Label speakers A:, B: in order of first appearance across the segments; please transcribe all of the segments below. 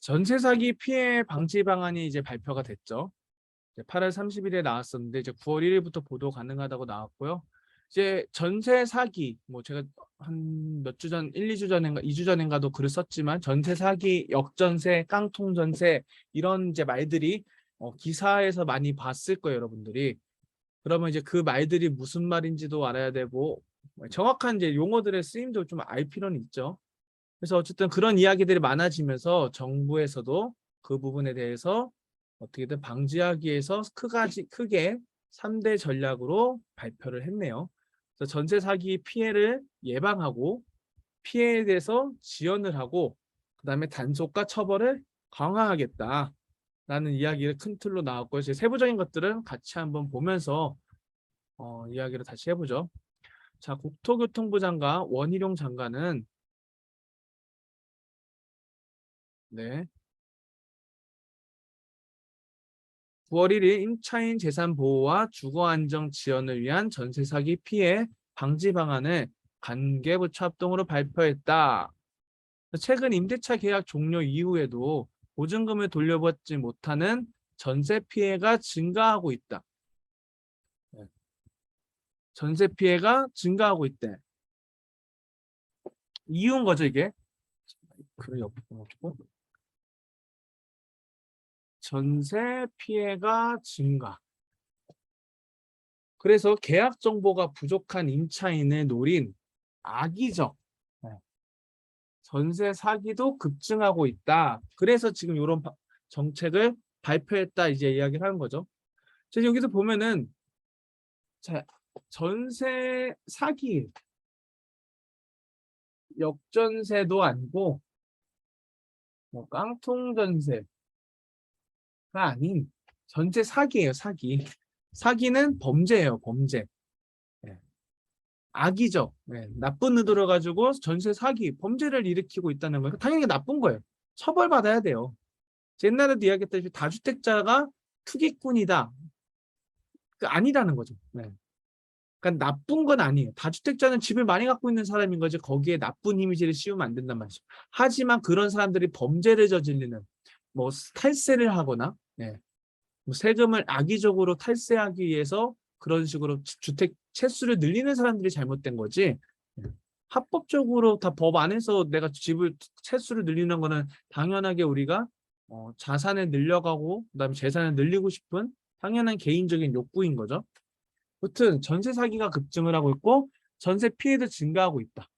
A: 전세 사기 피해 방지 방안이 이제 발표가 됐죠. 이제 8월 30일에 나왔었는데 이제 9월 1일부터 보도 가능하다고 나왔고요. 이제 전세 사기 뭐 제가 한 몇 주 전, 1, 2주 전인가 2주 전인가도 글을 썼지만 전세 사기, 역전세, 깡통 전세 이런 이제 말들이 기사에서 많이 봤을 거예요, 여러분들이. 그러면 이제 그 말들이 무슨 말인지도 알아야 되고 정확한 이제 용어들의 쓰임도 좀 알 필요는 있죠. 그래서 어쨌든 그런 이야기들이 많아지면서 정부에서도 그 부분에 대해서 어떻게든 방지하기 위해서 크게 3대 전략으로 발표를 했네요. 그래서 전세 사기 피해를 예방하고 피해에 대해서 지원을 하고 그다음에 단속과 처벌을 강화하겠다라는 이야기를 큰 틀로 나왔고요. 제 세부적인 것들은 같이 한번 보면서 이야기를 다시 해보죠. 자, 국토교통부 장관 원희룡 장관은 네. 9월 1일 임차인 재산 보호와 주거 안정 지원을 위한 전세 사기 피해 방지 방안을 관계부처 합동으로 발표했다. 최근 임대차 계약 종료 이후에도 보증금을 돌려받지 못하는 전세 피해가 증가하고 있다. 전세 피해가 증가하고 있대. 이유인 거죠, 이게. 그래, 옆에 놓고. 전세 피해가 증가. 그래서 계약 정보가 부족한 임차인을 노린 악의적 전세 사기도 급증하고 있다. 그래서 지금 이런 정책을 발표했다 이제 이야기를 하는 거죠. 자, 여기서 보면은 자, 전세 사기 역전세도 아니고 뭐 깡통 전세가 아닌 전세 사기예요, 사기. 사기는 범죄예요, 범죄. 네. 악의적, 네. 나쁜 의도를 가지고 전세 사기, 범죄를 일으키고 있다는 거예요. 당연히 나쁜 거예요. 처벌받아야 돼요. 옛날에도 이야기했다시피 다주택자가 투기꾼이다. 아니라는 거죠. 네. 그러니까 나쁜 건 아니에요. 다주택자는 집을 많이 갖고 있는 사람인 거지 거기에 나쁜 이미지를 씌우면 안 된단 말이죠. 하지만 그런 사람들이 범죄를 저지르는 뭐 탈세를 하거나 뭐 세금을 악의적으로 탈세하기 위해서 그런 식으로 주택 채수를 늘리는 사람들이 잘못된 거지. 합법적으로 다 법 안에서 내가 집을 채수를 늘리는 거는 당연하게 우리가 자산을 늘려가고 그다음에 재산을 늘리고 싶은 당연한 개인적인 욕구인 거죠. 아무튼 전세 사기가 급증을 하고 있고 전세 피해도 증가하고 있다.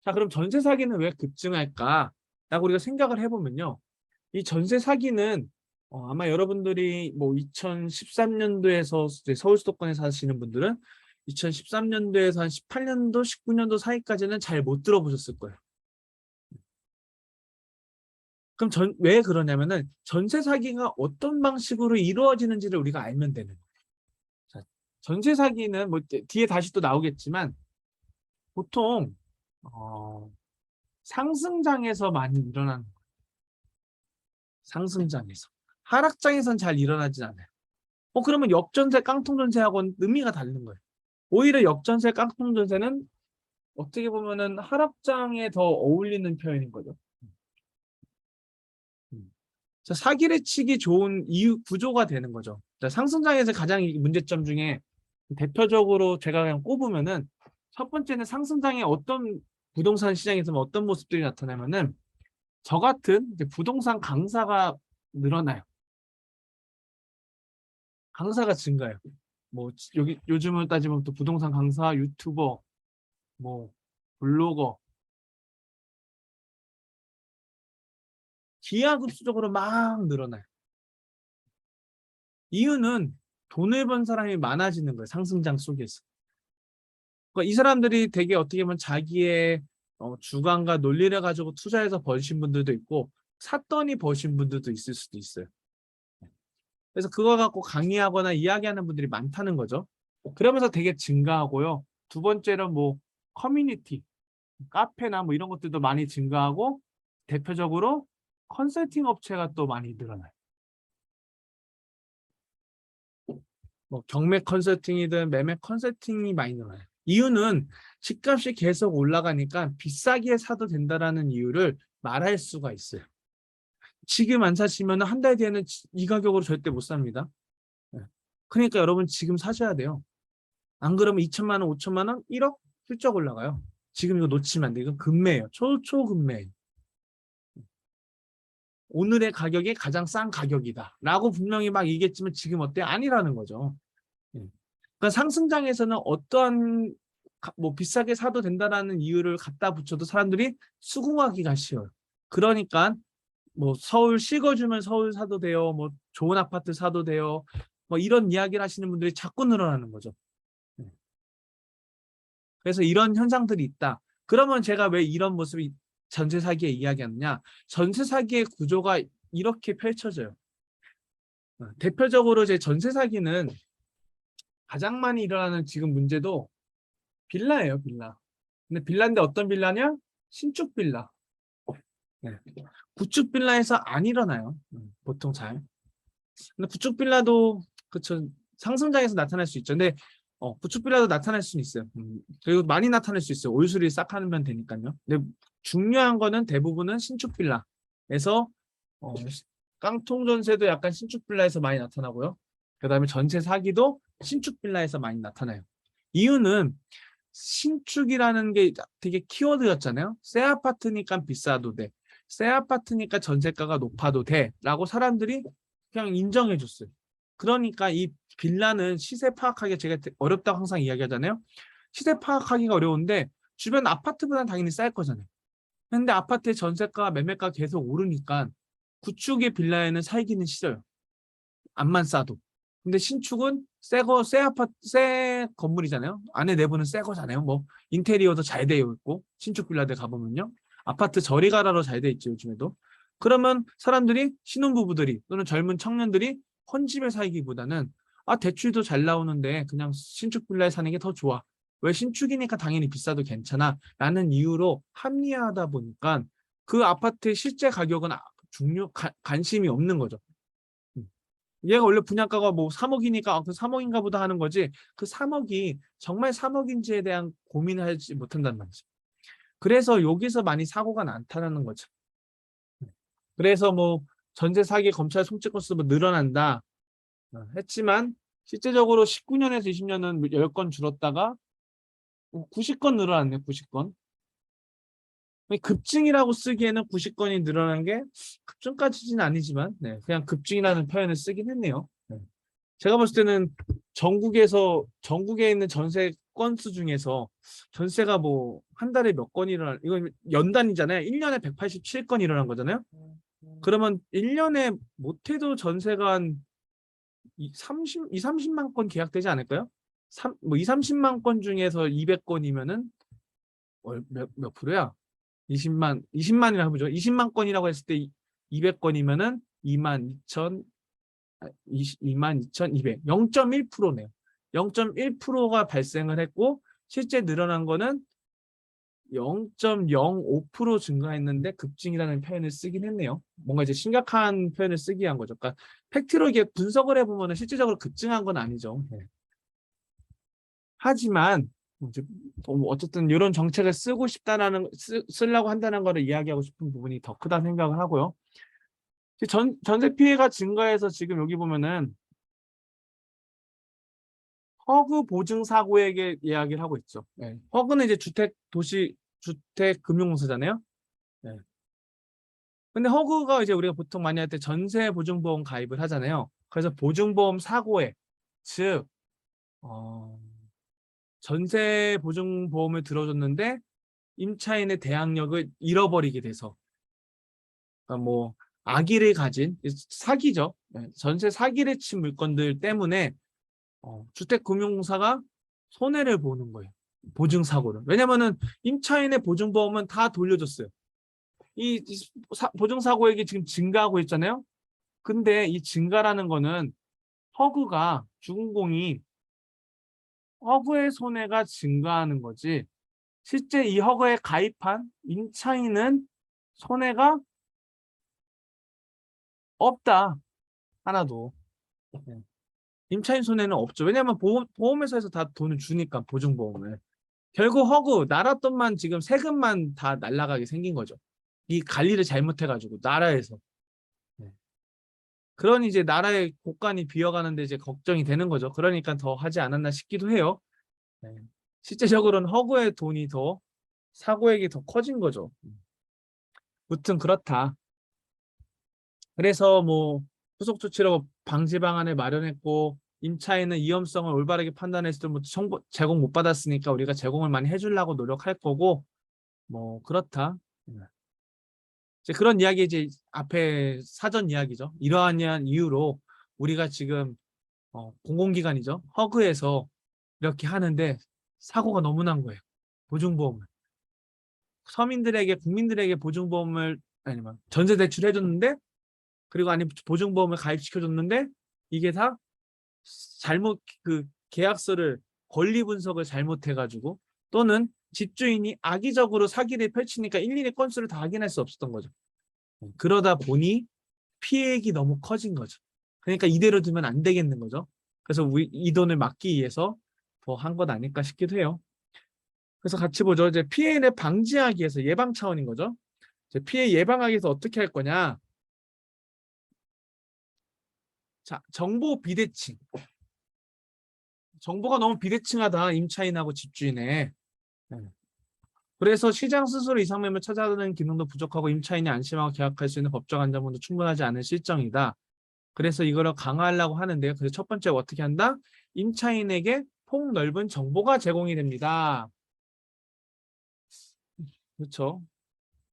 A: 자, 그럼 전세 사기는 왜 급증할까? 라고 우리가 생각을 해보면요. 이 전세 사기는 아마 여러분들이 뭐 2013년도에서 서울 수도권에 사시는 분들은 2013년도에서 한 18년도, 19년도 사이까지는 잘 못 들어보셨을 거예요. 그럼 왜 그러냐면은 전세 사기가 어떤 방식으로 이루어지는지를 우리가 알면 되는 거예요. 자, 전세 사기는 뭐 뒤에 다시 또 나오겠지만 보통 상승장에서 많이 일어나는 거예요. 상승장에서. 하락장에선 잘 일어나진 않아요. 그러면 역전세, 깡통전세하고는 의미가 다른 거예요. 오히려 역전세, 깡통전세는 어떻게 보면은 하락장에 더 어울리는 표현인 거죠. 자, 사기를 치기 좋은 이유 구조가 되는 거죠. 자, 상승장에서 가장 문제점 중에 대표적으로 제가 그냥 꼽으면은 첫 번째는 상승장에 어떤 부동산 시장에서 어떤 모습들이 나타나면은 저 같은 이제 부동산 강사가 늘어나요. 강사가 증가해요. 뭐 여기 요즘을 따지면 또 부동산 강사, 유튜버, 뭐 블로거 기하급수적으로 막 늘어나요. 이유는 돈을 번 사람이 많아지는 거예요. 상승장 속에서. 그러니까 이 사람들이 되게 어떻게 보면 자기의 주관과 논리를 가지고 투자해서 버신 분들도 있고 샀더니 버신 분들도 있을 수도 있어요. 그래서 그거 갖고 강의하거나 이야기하는 분들이 많다는 거죠. 그러면서 되게 증가하고요. 두 번째로 뭐 커뮤니티, 카페나 뭐 이런 것들도 많이 증가하고 대표적으로 컨설팅 업체가 또 많이 늘어나요. 뭐 경매 컨설팅이든 매매 컨설팅이 많이 늘어나요. 이유는 집값이 계속 올라가니까 비싸게 사도 된다라는 이유를 말할 수가 있어요. 지금 안 사시면 한 달 뒤에는 이 가격으로 절대 못 삽니다. 네. 그러니까 여러분 지금 사셔야 돼요. 안 그러면 2천만 원, 5천만 원, 1억 훌쩍 올라가요. 지금 이거 놓치면 안 돼. 이건 금매예요. 초금매예요. 오늘의 가격이 가장 싼 가격이다 라고 분명히 막 얘기했지만 지금 어때? 아니라는 거죠. 예. 그러니까 상승장에서는 어떠한 뭐 비싸게 사도 된다라는 이유를 갖다 붙여도 사람들이 수긍하기가 쉬워요. 그러니까 뭐 서울 식어주면 서울 사도 돼요. 뭐 좋은 아파트 사도 돼요. 뭐 이런 이야기를 하시는 분들이 자꾸 늘어나는 거죠. 예. 그래서 이런 현상들이 있다. 그러면 제가 왜 이런 모습이 전세 사기에 이야기하느냐? 전세 사기의 구조가 이렇게 펼쳐져요. 대표적으로 제 전세 사기는 가장 많이 일어나는 지금 문제도 빌라예요, 빌라. 근데 빌라인데 어떤 빌라냐? 신축 빌라. 네. 구축 빌라에서 안 일어나요. 보통 잘. 근데 구축 빌라도 그쵸 상승장에서 나타날 수 있죠. 근데 구축 빌라도 나타날 수는 있어요. 그리고 많이 나타날 수 있어요. 올수리 싹 하면 되니까요. 근데 중요한 거는 대부분은 신축 빌라에서 깡통 전세도 약간 신축 빌라에서 많이 나타나고요. 그다음에 전세 사기도 신축 빌라에서 많이 나타나요. 이유는 신축이라는 게 되게 키워드였잖아요. 새 아파트니까 비싸도 돼. 새 아파트니까 전세가가 높아도 돼. 라고 사람들이 그냥 인정해 줬어요. 그러니까 이 빌라는 시세 파악하기가 제가 어렵다고 항상 이야기하잖아요. 시세 파악하기가 어려운데 주변 아파트보다는 당연히 쌀 거잖아요. 근데 아파트의 전세가 매매가 계속 오르니까 구축의 빌라에는 살기는 싫어요. 안만 싸도. 근데 신축은 새 아파트, 새 건물이잖아요. 안에 내부는 새 거잖아요. 뭐 인테리어도 잘 되어 있고 신축 빌라들 가보면요. 아파트 저리 가라로 잘 돼 있죠, 요즘에도. 그러면 사람들이 신혼부부들이 또는 젊은 청년들이 헌집에 살기보다는 대출도 잘 나오는데 그냥 신축 빌라에 사는 게 더 좋아. 왜 신축이니까 당연히 비싸도 괜찮아. 라는 이유로 합리화하다 보니까 그 아파트의 실제 가격은 관심이 없는 거죠. 얘가 원래 분양가가 뭐 3억이니까 그 3억인가 보다 하는 거지 그 3억이 정말 3억인지에 대한 고민을 하지 못한단 말이죠. 그래서 여기서 많이 사고가 나타나는 거죠. 그래서 뭐 전세 사기 검찰 송치 건수도 뭐 늘어난다 했지만 실제적으로 19년에서 20년은 10건 줄었다가 90건 늘어났네. 90건. 급증이라고 쓰기에는 90건이 늘어난 게 급증까지는 아니지만 그냥 급증이라는 표현을 쓰긴 했네요. 제가 봤을 때는 전국에 있는 전세 건수 중에서 전세가 뭐 한 달에 몇 건 일어나 이건 연단이잖아요. 1년에 187건 일어난 거잖아요. 그러면 1년에 못해도 전세가 한 30만 건 계약되지 않을까요? 뭐 2, 30만 건 중에서 200건이면은 몇 프로야? 20만이라 해보죠. 20만 건이라고 했을 때 200건이면은 22,200, 0.1%네요. 0.1%가 발생을 했고 실제 늘어난 거는 0.05% 증가했는데 급증이라는 표현을 쓰긴 했네요. 뭔가 이제 심각한 표현을 쓰기 위한 거죠. 그러니까 팩트로 이게 분석을 해보면 실질적으로 급증한 건 아니죠. 하지만 어쨌든 이런 정책을 쓰려고 한다는 거를 이야기하고 싶은 부분이 더 크다는 생각을 하고요. 전세 피해가 증가해서 지금 여기 보면은 허그 보증 사고에게 이야기를 하고 있죠. 허그는 이제 주택금융공사잖아요. 근데 허그가 이제 우리가 보통 많이 할 때 전세 보증보험 가입을 하잖아요. 그래서 보증보험 사고에 즉 전세 보증보험을 들어줬는데 임차인의 대항력을 잃어버리게 돼서 그러니까 뭐 악의를 가진 사기죠. 전세 사기를 친 물건들 때문에 주택금융공사가 손해를 보는 거예요. 보증사고를. 왜냐면은 임차인의 보증보험은 다 돌려줬어요. 이 보증사고액이 지금 증가하고 있잖아요. 근데 이 증가라는 거는 허그가 주공공이 허그의 손해가 증가하는 거지 실제 이 허그에 가입한 임차인은 손해가 없다. 하나도. 임차인 손해는 없죠. 왜냐하면 보험회사에서 다 돈을 주니까 보증보험을. 결국 허그 나라 돈만 지금 세금만 다 날라가게 생긴 거죠. 이 관리를 잘못해가지고 나라에서. 그런 이제 나라의 곳간이 비어가는데 이제 걱정이 되는 거죠. 그러니까 더 하지 않았나 싶기도 해요. 네. 실제적으로는 허구의 돈이 더 사고액이 더 커진 거죠. 무튼 그렇다. 그래서 뭐 후속 조치로 방지 방안을 마련했고 임차인은 위험성을 올바르게 판단했을 때 뭐 정보 제공 못 받았으니까 우리가 제공을 많이 해주려고 노력할 거고 뭐 그렇다. 이제 그런 이야기 이제 앞에 사전 이야기죠. 이러한 이유로 우리가 지금 공공기관이죠. 허그에서 이렇게 하는데 사고가 너무 난 거예요. 보증보험을. 서민들에게 국민들에게 보증보험을 아니면 전세 대출해줬는데 그리고 아니 보증보험을 가입시켜줬는데 이게 다 잘못 그 계약서를 권리 분석을 잘못해가지고 또는 집주인이 악의적으로 사기를 펼치니까 일일이 건수를 다 확인할 수 없었던 거죠. 그러다 보니 피해액이 너무 커진 거죠. 그러니까 이대로 두면 안 되겠는 거죠. 그래서 이 돈을 막기 위해서 더 한 것 아닐까 싶기도 해요. 그래서 같이 보죠. 이제 피해를 방지하기 위해서 예방 차원인 거죠. 이제 피해 예방하기 위해서 어떻게 할 거냐. 자, 정보 비대칭. 정보가 너무 비대칭하다. 임차인하고 집주인의. 네. 그래서 시장 스스로 이상매물 찾아내는 기능도 부족하고 임차인이 안심하고 계약할 수 있는 법적 안전망도 충분하지 않은 실정이다. 그래서 이거를 강화하려고 하는데요. 그래서 첫 번째 어떻게 한다? 임차인에게 폭넓은 정보가 제공이 됩니다. 그렇죠.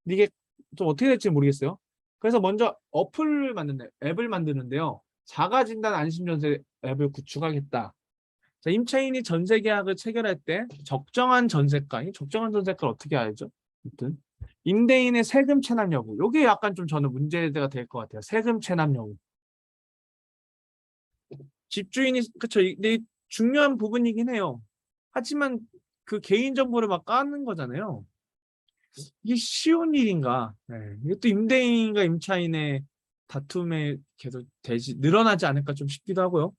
A: 이게 좀 어떻게 될지 모르겠어요. 그래서 먼저 앱을 만드는데요. 자가진단 안심전세 앱을 구축하겠다. 자, 임차인이 전세 계약을 체결할 때 적정한 전세가, 이 적정한 전세가를 어떻게 알죠? 아무튼 임대인의 세금 체납 여부. 이게 약간 좀 저는 문제가 될 것 같아요. 세금 체납 여부. 집주인이 그쵸? 이게 중요한 부분이긴 해요. 하지만 그 개인 정보를 막 까는 거잖아요. 이게 쉬운 일인가? 네. 이것도 임대인과 임차인의 다툼에 계속 늘어나지 않을까 좀 싶기도 하고요.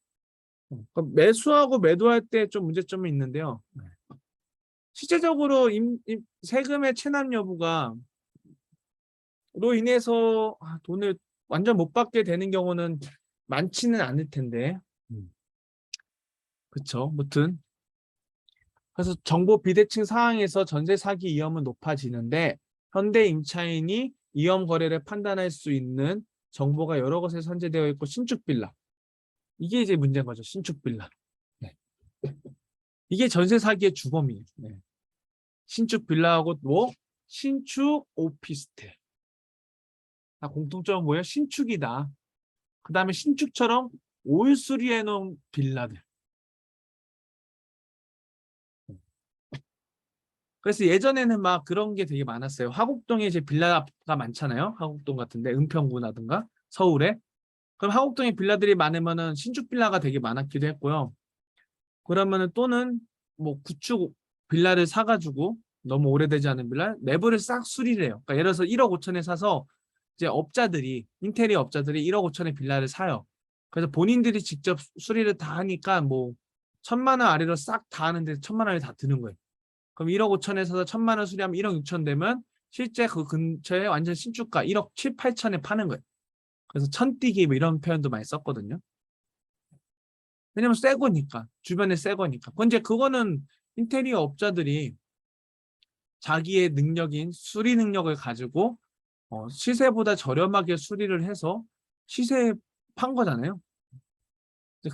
A: 그러니까 매수하고 매도할 때 좀 문제점이 있는데요. 실제적으로 세금의 체납 여부가 로 인해서 돈을 완전 못 받게 되는 경우는 많지는 않을 텐데. 그렇죠. 무튼 그래서 정보 비대칭 상황에서 전세 사기 위험은 높아지는데 현대 임차인이 위험 거래를 판단할 수 있는 정보가 여러 곳에 선재되어 있고 신축 빌라. 이게 이제 문제인 거죠. 신축 빌라. 네. 이게 전세 사기의 주범이에요. 네. 신축 빌라하고 뭐 신축 오피스텔. 공통점은 뭐예요? 신축이다. 그 다음에 신축처럼 올수리해 놓은 빌라들. 그래서 예전에는 막 그런 게 되게 많았어요. 화곡동에 이제 빌라가 많잖아요. 화곡동 같은데 은평구라든가 서울에. 그럼 화곡동에 빌라들이 많으면은 신축 빌라가 되게 많았기도 했고요. 그러면은 또는 뭐 구축 빌라를 사가지고 너무 오래되지 않은 빌라 내부를 싹 수리를 해요. 그러니까 예를 들어서 1억 5천에 사서 이제 업자들이 인테리어 업자들이 1억 5천에 빌라를 사요. 그래서 본인들이 직접 수리를 다 하니까 뭐 1,000만 원 아래로 싹 다 하는데 1,000만 원이 다 드는 거예요. 그럼 1억 5천에 사서 1,000만 원 수리하면 1억 6천 되면 실제 그 근처에 완전 신축가 1억 7, 8천에 파는 거예요. 그래서 천뛰기 뭐 이런 표현도 많이 썼거든요. 왜냐면 새 거니까. 주변에 새 거니까. 근데 그거는 인테리어 업자들이 자기의 능력인 수리 능력을 가지고 시세보다 저렴하게 수리를 해서 시세에 판 거잖아요.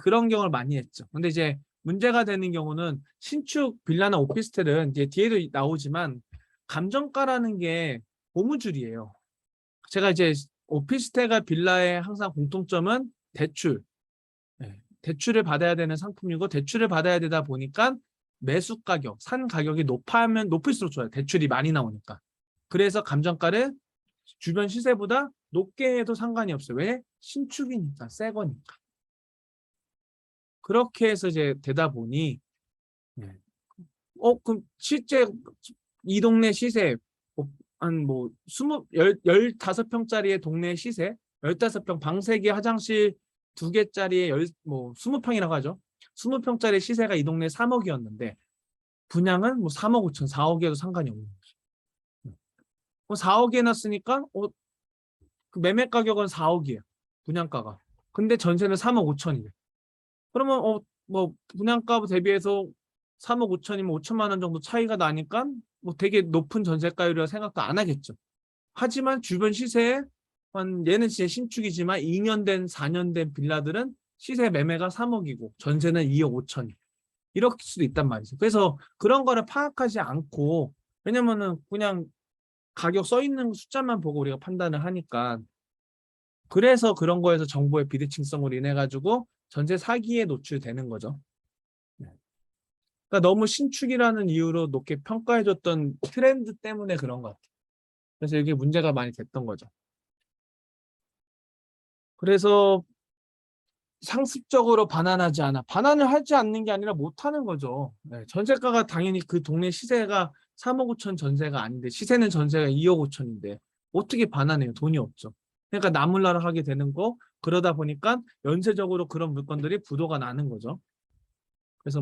A: 그런 경우를 많이 했죠. 근데 이제 문제가 되는 경우는 신축 빌라나 오피스텔은 이제 뒤에도 나오지만 감정가라는 게 고무줄이에요. 제가 이제 오피스텔과 빌라의 항상 공통점은 대출. 네, 대출을 받아야 되는 상품이고 대출을 받아야 되다 보니까 매수 가격, 산 가격이 높으면 높을수록 좋아요. 대출이 많이 나오니까. 그래서 감정가를 주변 시세보다 높게 해도 상관이 없어요. 왜? 신축이니까, 새 거니까. 그렇게 해서 이제 되다 보니 그럼 실제 이 동네 시세 한 뭐 15평짜리의 동네 시세 15평 방 3개 화장실 2개짜리의 뭐 20평이라고 하죠. 20평짜리 시세가 이 동네 3억이었는데 분양은 뭐 3억 5천 4억이어도 상관이 없는 거죠. 4억에 놨으니까 그 매매 가격은 4억이에요. 분양가가. 근데 전세는 3억 5천이래. 그러면 뭐 분양가 대비해서 3억 5천이면 5천만 원 정도 차이가 나니까 뭐 되게 높은 전세가율이라 생각도 안 하겠죠. 하지만 주변 시세에 한 얘는 진짜 신축이지만 2년 된 4년 된 빌라들은 시세 매매가 3억이고 전세는 2억 5천 이럴 수도 있단 말이죠. 그래서 그런 거를 파악하지 않고 왜냐면은 그냥 가격 써 있는 숫자만 보고 우리가 판단을 하니까 그래서 그런 거에서 정보의 비대칭성으로 인해 가지고 전세 사기에 노출되는 거죠. 네. 그러니까 너무 신축이라는 이유로 높게 평가해줬던 트렌드 때문에 그런 것 같아요. 그래서 이게 문제가 많이 됐던 거죠. 그래서 상습적으로 반환하지 않아. 반환을 하지 않는 게 아니라 못하는 거죠. 네, 전세가가 당연히 그 동네 시세가 3억 5천 전세가 아닌데 시세는 전세가 2억 5천인데 어떻게 반환해요? 돈이 없죠. 그러니까 나몰라라 하게 되는 거 그러다 보니까 연쇄적으로 그런 물건들이 부도가 나는 거죠. 그래서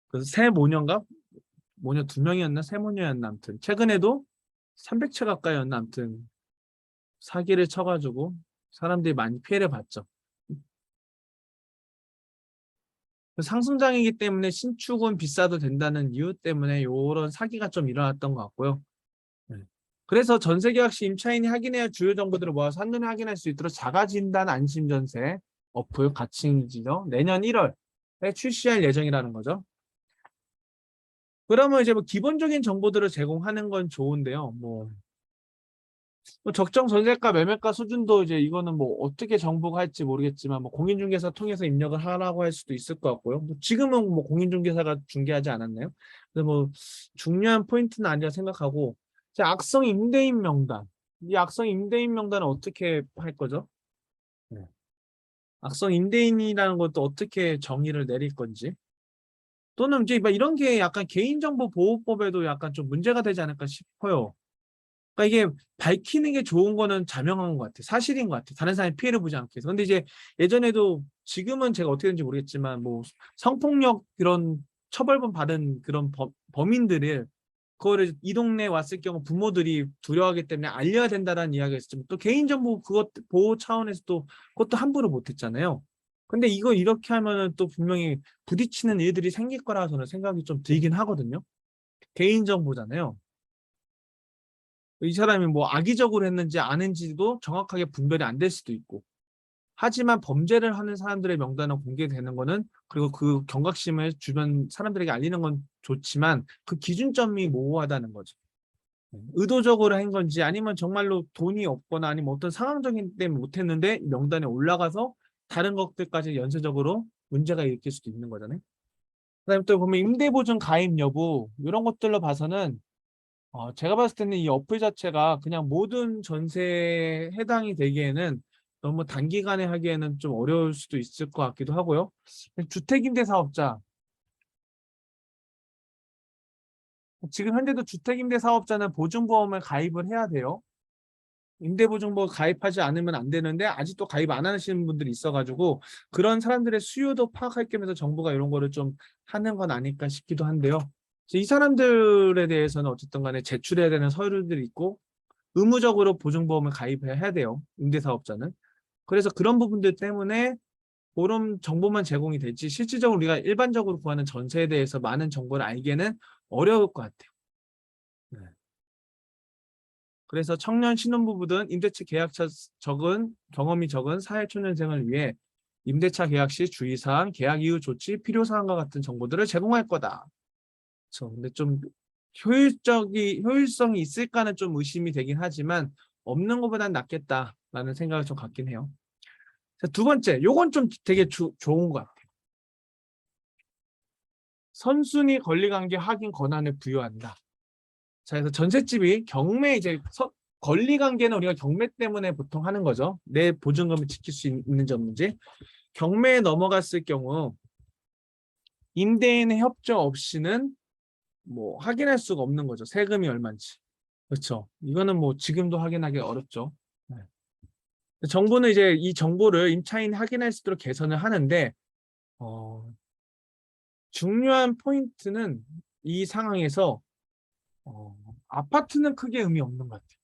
A: 그래서 새 모녀인가? 모녀 두 명이었나? 세 모녀였나? 아무튼 최근에도 300채 가까이였나? 아무튼 사기를 쳐가지고 사람들이 많이 피해를 봤죠. 상승장이기 때문에 신축은 비싸도 된다는 이유 때문에 이런 사기가 좀 일어났던 것 같고요. 네. 그래서 전세계약 시 임차인이 확인해야 주요 정보들을 모아서 한눈에 확인할 수 있도록 자가진단 안심전세 어플 가칭이죠. 내년 1월에 출시할 예정이라는 거죠. 그러면 이제 뭐 기본적인 정보들을 제공하는 건 좋은데요. 뭐 적정 전세가 매매가 수준도 이제 이거는 뭐 어떻게 정보가 할지 모르겠지만 뭐 공인중개사 통해서 입력을 하라고 할 수도 있을 것 같고요. 뭐 지금은 뭐 공인중개사가 중개하지 않았나요? 그래서 뭐 중요한 포인트는 아니라 생각하고 자, 악성 임대인 명단. 이 악성 임대인 명단은 어떻게 할 거죠? 네. 악성 임대인이라는 것도 어떻게 정의를 내릴 건지 또는 이제 막 이런 게 약간 개인정보보호법에도 약간 좀 문제가 되지 않을까 싶어요. 그러니까 이게 밝히는 게 좋은 거는 자명한 것 같아. 사실인 것 같아. 다른 사람이 피해를 보지 않기 위해서. 근데 이제 예전에도 지금은 제가 어떻게 되는지 모르겠지만 뭐 성폭력 그런 처벌본 받은 그런 범인들을 그거를 이 동네에 왔을 경우 부모들이 두려워하기 때문에 알려야 된다라는 이야기가 있었지만 또 개인정보 그것 보호 차원에서 또 그것도 함부로 못했잖아요. 근데 이거 이렇게 하면은 또 분명히 부딪히는 일들이 생길 거라 저는 생각이 좀 들긴 하거든요. 개인정보잖아요. 이 사람이 뭐 악의적으로 했는지 아는지도 정확하게 분별이 안 될 수도 있고. 하지만 범죄를 하는 사람들의 명단은 공개되는 거는 그리고 그 경각심을 주변 사람들에게 알리는 건 좋지만 그 기준점이 모호하다는 거죠. 의도적으로 한 건지 아니면 정말로 돈이 없거나 아니면 어떤 상황적인 때문에 못했는데 명단에 올라가서 다른 것들까지 연쇄적으로 문제가 일으킬 수도 있는 거잖아요. 그다음에 또 보면 임대보증 가입 여부 이런 것들로 봐서는 제가 봤을 때는 이 어플 자체가 그냥 모든 전세에 해당이 되기에는 너무 단기간에 하기에는 좀 어려울 수도 있을 것 같기도 하고요. 주택임대 사업자, 지금 현재도 주택임대 사업자는 보증보험을 가입을 해야 돼요. 임대보증보험 가입하지 않으면 안 되는데 아직도 가입 안 하시는 분들이 있어가지고 그런 사람들의 수요도 파악할 겸해서 정부가 이런 거를 좀 하는 건 아닐까 싶기도 한데요. 이 사람들에 대해서는 어쨌든 간에 제출해야 되는 서류들이 있고 의무적으로 보증보험을 가입해야 돼요. 임대사업자는. 그래서 그런 부분들 때문에 그런 정보만 제공이 될지 실질적으로 우리가 일반적으로 구하는 전세에 대해서 많은 정보를 알기에는 어려울 것 같아요. 네. 그래서 청년 신혼부부든 임대차 계약차 적은 경험이 적은 사회초년생을 위해 임대차 계약 시 주의사항, 계약 이후 조치, 필요사항과 같은 정보들을 제공할 거다. 그렇죠. 근데 좀 효율성이 있을까는 좀 의심이 되긴 하지만 없는 것보단 낫겠다라는 생각을 좀 갖긴 해요. 자, 두 번째, 요건 좀 되게 좋은 것 같아요. 선순위 권리관계 확인 권한을 부여한다. 자, 그래서 전셋집이 경매 이제 권리관계는 우리가 경매 때문에 보통 하는 거죠. 내 보증금을 지킬 수 있는지 없는지. 경매에 넘어갔을 경우 임대인의 협조 없이는 뭐 확인할 수가 없는 거죠. 세금이 얼마인지. 그렇죠. 이거는 뭐 지금도 확인하기 어렵죠. 네. 정부는 이제 이 정보를 임차인이 확인할 수 있도록 개선을 하는데 어, 중요한 포인트는 이 상황에서 아파트는 크게 의미 없는 것 같아요.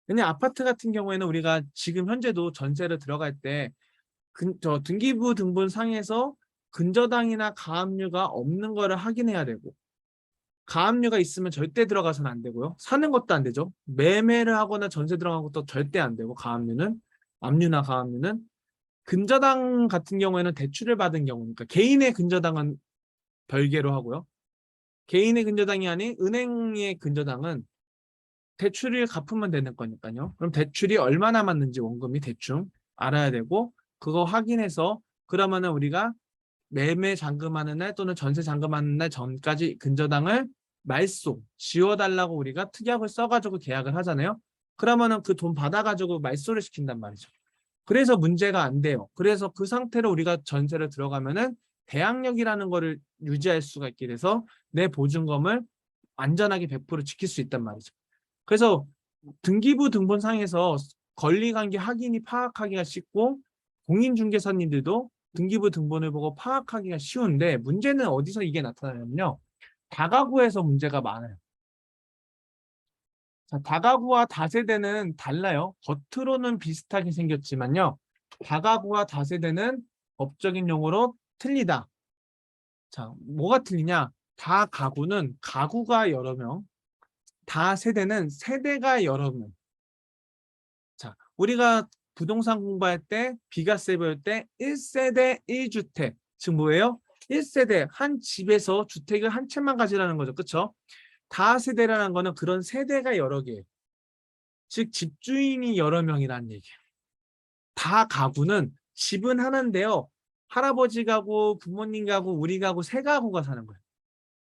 A: 왜냐 아파트 같은 경우에는 우리가 지금 현재도 전세를 들어갈 때 등기부 등본상에서 근저당이나 가압류가 없는 거를 확인해야 되고 가압류가 있으면 절대 들어가서는 안 되고요. 사는 것도 안 되죠. 매매를 하거나 전세 들어간 것도 절대 안 되고 가압류는 압류나 가압류는 근저당 같은 경우에는 대출을 받은 경우니까 개인의 근저당은 별개로 하고요. 개인의 근저당이 아닌 은행의 근저당은 대출을 갚으면 되는 거니까요. 그럼 대출이 얼마 남았는지 원금이 대충 알아야 되고 그거 확인해서 그러면은 우리가 매매 잔금하는 날 또는 전세 잔금하는 날 전까지 근저당을 말소 지워달라고 우리가 특약을 써가지고 계약을 하잖아요. 그러면은 그 돈 받아가지고 말소를 시킨단 말이죠. 그래서 문제가 안 돼요. 그래서 그 상태로 우리가 전세를 들어가면은 대항력이라는 거를 유지할 수가 있게 돼서 내 보증금을 안전하게 100% 지킬 수 있단 말이죠. 그래서 등기부 등본상에서 권리관계 확인이 파악하기가 쉽고 공인중개사님들도 등기부 등본을 보고 파악하기가 쉬운데 문제는 어디서 이게 나타나냐면요. 다가구에서 문제가 많아요. 자, 다가구와 다세대는 달라요. 겉으로는 비슷하게 생겼지만요. 다가구와 다세대는 법적인 용어로 틀리다. 자, 뭐가 틀리냐? 다가구는 가구가 여러 명, 다세대는 세대가 여러 명. 자, 우리가 부동산 공부할 때 비과세 배울 때 1세대 1주택. 즉 뭐예요? 1세대 한 집에서 주택을 한 채만 가지라는 거죠. 그렇죠? 다세대라는 거는 그런 세대가 여러 개. 즉 집주인이 여러 명이라는 얘기예요. 다 가구는 집은 하나인데요. 할아버지 가구, 부모님 가구, 우리 가구 세 가구가 사는 거예요.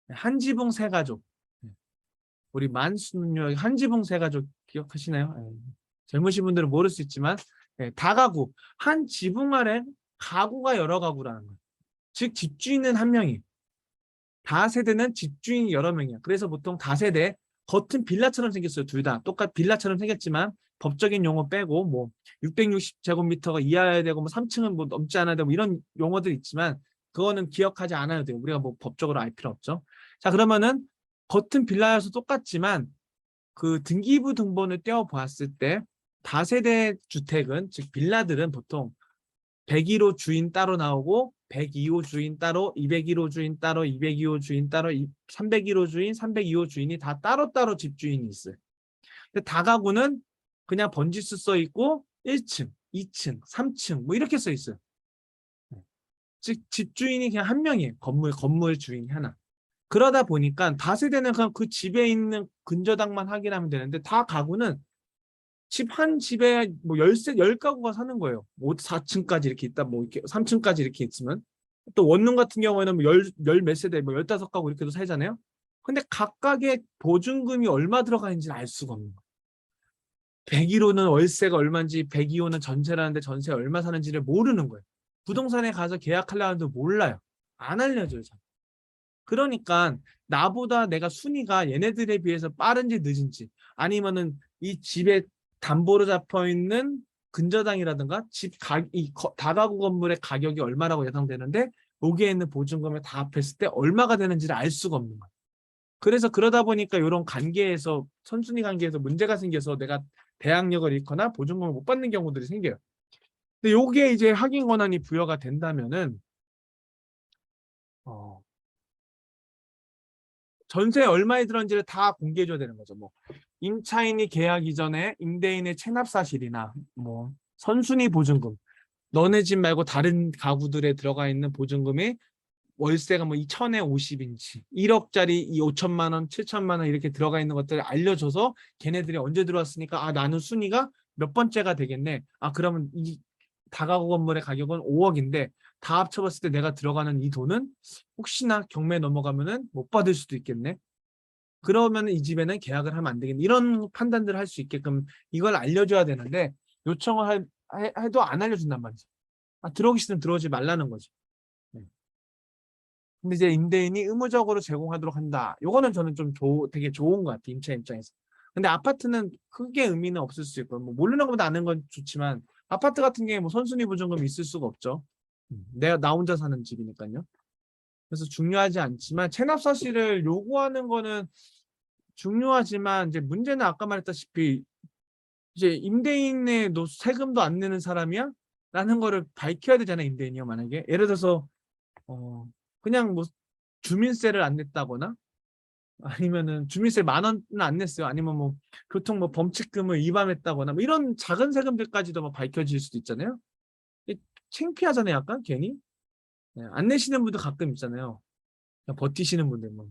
A: 한 지붕 세 가족. 우리 만수는요 한 지붕 세 가족 기억하시나요? 젊으신 분들은 모를 수 있지만 다가구 한 지붕 아래 가구가 여러 가구라는 거예요. 즉 집주인은 한 명이 다세대는 집주인이 여러 명이야. 그래서 보통 다세대 겉은 빌라처럼 생겼어요. 둘 다 똑같 빌라처럼 생겼지만 법적인 용어 빼고 뭐 660제곱미터가 이하여야 되고 뭐 3층은 뭐 넘지 않아야 되고 이런 용어들 있지만 그거는 기억하지 않아도 돼요. 우리가 뭐 법적으로 알 필요 없죠. 자 그러면은 겉은 빌라여서 똑같지만 그 등기부 등본을 떼어 보았을 때 다세대 주택은 즉 빌라들은 보통 101호 주인 따로 나오고 102호 주인 따로 201호 주인 따로 202호 주인 따로 301호 주인 302호 주인이 다 따로따로 집주인이 있어요. 근데 다가구는 그냥 번지수 써 있고 1층, 2층, 3층 뭐 이렇게 써 있어요. 즉 집주인이 그냥 한 명이에요. 건물 주인이 하나. 그러다 보니까 다세대는 그냥 그 집에 있는 근저당만 확인하면 되는데 다 가구는 집 한 집에 뭐 열 가구가 사는 거예요. 뭐 4층까지 이렇게 있다, 뭐 이렇게 3층까지 이렇게 있으면 또 원룸 같은 경우에는 뭐 열 몇 세대, 뭐 15가구 이렇게도 살잖아요. 근데 각각의 보증금이 얼마 들어가 있는지를 알 수가 없는 거예요. 101호는 월세가 얼마인지 102호는 전세라는데 전세 얼마 사는지를 모르는 거예요. 부동산에 가서 계약하려는데 몰라요. 안 알려줘요. 잘. 그러니까 나보다 내가 순위가 얘네들에 비해서 빠른지 늦은지 아니면은 이 집에 담보로 잡혀 있는 근저당이라든가 다가구 건물의 가격이 얼마라고 예상되는데 여기에 있는 보증금을 다 합했을 때 얼마가 되는지를 알 수가 없는 거야. 그래서 그러다 보니까 이런 관계에서 선순위 관계에서 문제가 생겨서 내가 대항력을 잃거나 보증금을 못 받는 경우들이 생겨요. 근데 요게 이제 확인 권한이 부여가 된다면은 어, 전세 얼마에 들었는지를 다 공개해줘야 되는 거죠. 뭐 임차인이 계약 이전에 임대인의 체납 사실이나 뭐 선순위 보증금, 너네 집 말고 다른 가구들에 들어가 있는 보증금이 월세가 뭐 2천에 50인치, 1억짜리 이 5천만 원, 7천만 원 이렇게 들어가 있는 것들을 알려줘서 걔네들이 언제 들어왔으니까 아 나는 순위가 몇 번째가 되겠네. 아 그러면 이 다가구 건물의 가격은 5억인데 다 합쳐봤을 때 내가 들어가는 이 돈은 혹시나 경매 넘어가면은 못 받을 수도 있겠네. 그러면 이 집에는 계약을 하면 안 되겠네. 이런 판단들을 할 수 있게끔 이걸 알려줘야 되는데 요청을 해도 안 알려준단 말이죠. 아, 들어오기 싫으면 들어오지 말라는 거죠. 네. 근데 이제 임대인이 의무적으로 제공하도록 한다. 요거는 저는 좀 되게 좋은 것 같아요. 임차 입장에서. 근데 아파트는 크게 의미는 없을 수 있고 뭐 모르는 것보다 아는 건 좋지만 아파트 같은 경우에 뭐 선순위 보증금이 있을 수가 없죠. 내가 나 혼자 사는 집이니까요. 그래서 중요하지 않지만 체납 사실을 요구하는 거는 중요하지만 이제 문제는 아까 말했다시피 이제 임대인의 너 세금도 안 내는 사람이야? 라는 거를 밝혀야 되잖아, 임대인이요. 만약에 예를 들어서 그냥 뭐 주민세를 안 냈다거나 아니면은 주민세 10,000원은 안 냈어요. 아니면 뭐 교통 뭐 범칙금을 위반했다거나 뭐 이런 작은 세금들까지도 뭐 밝혀질 수도 있잖아요. 이 창피하잖아요, 약간 괜히. 네, 안 내시는 분들 가끔 있잖아요. 그냥 버티시는 분들 뭐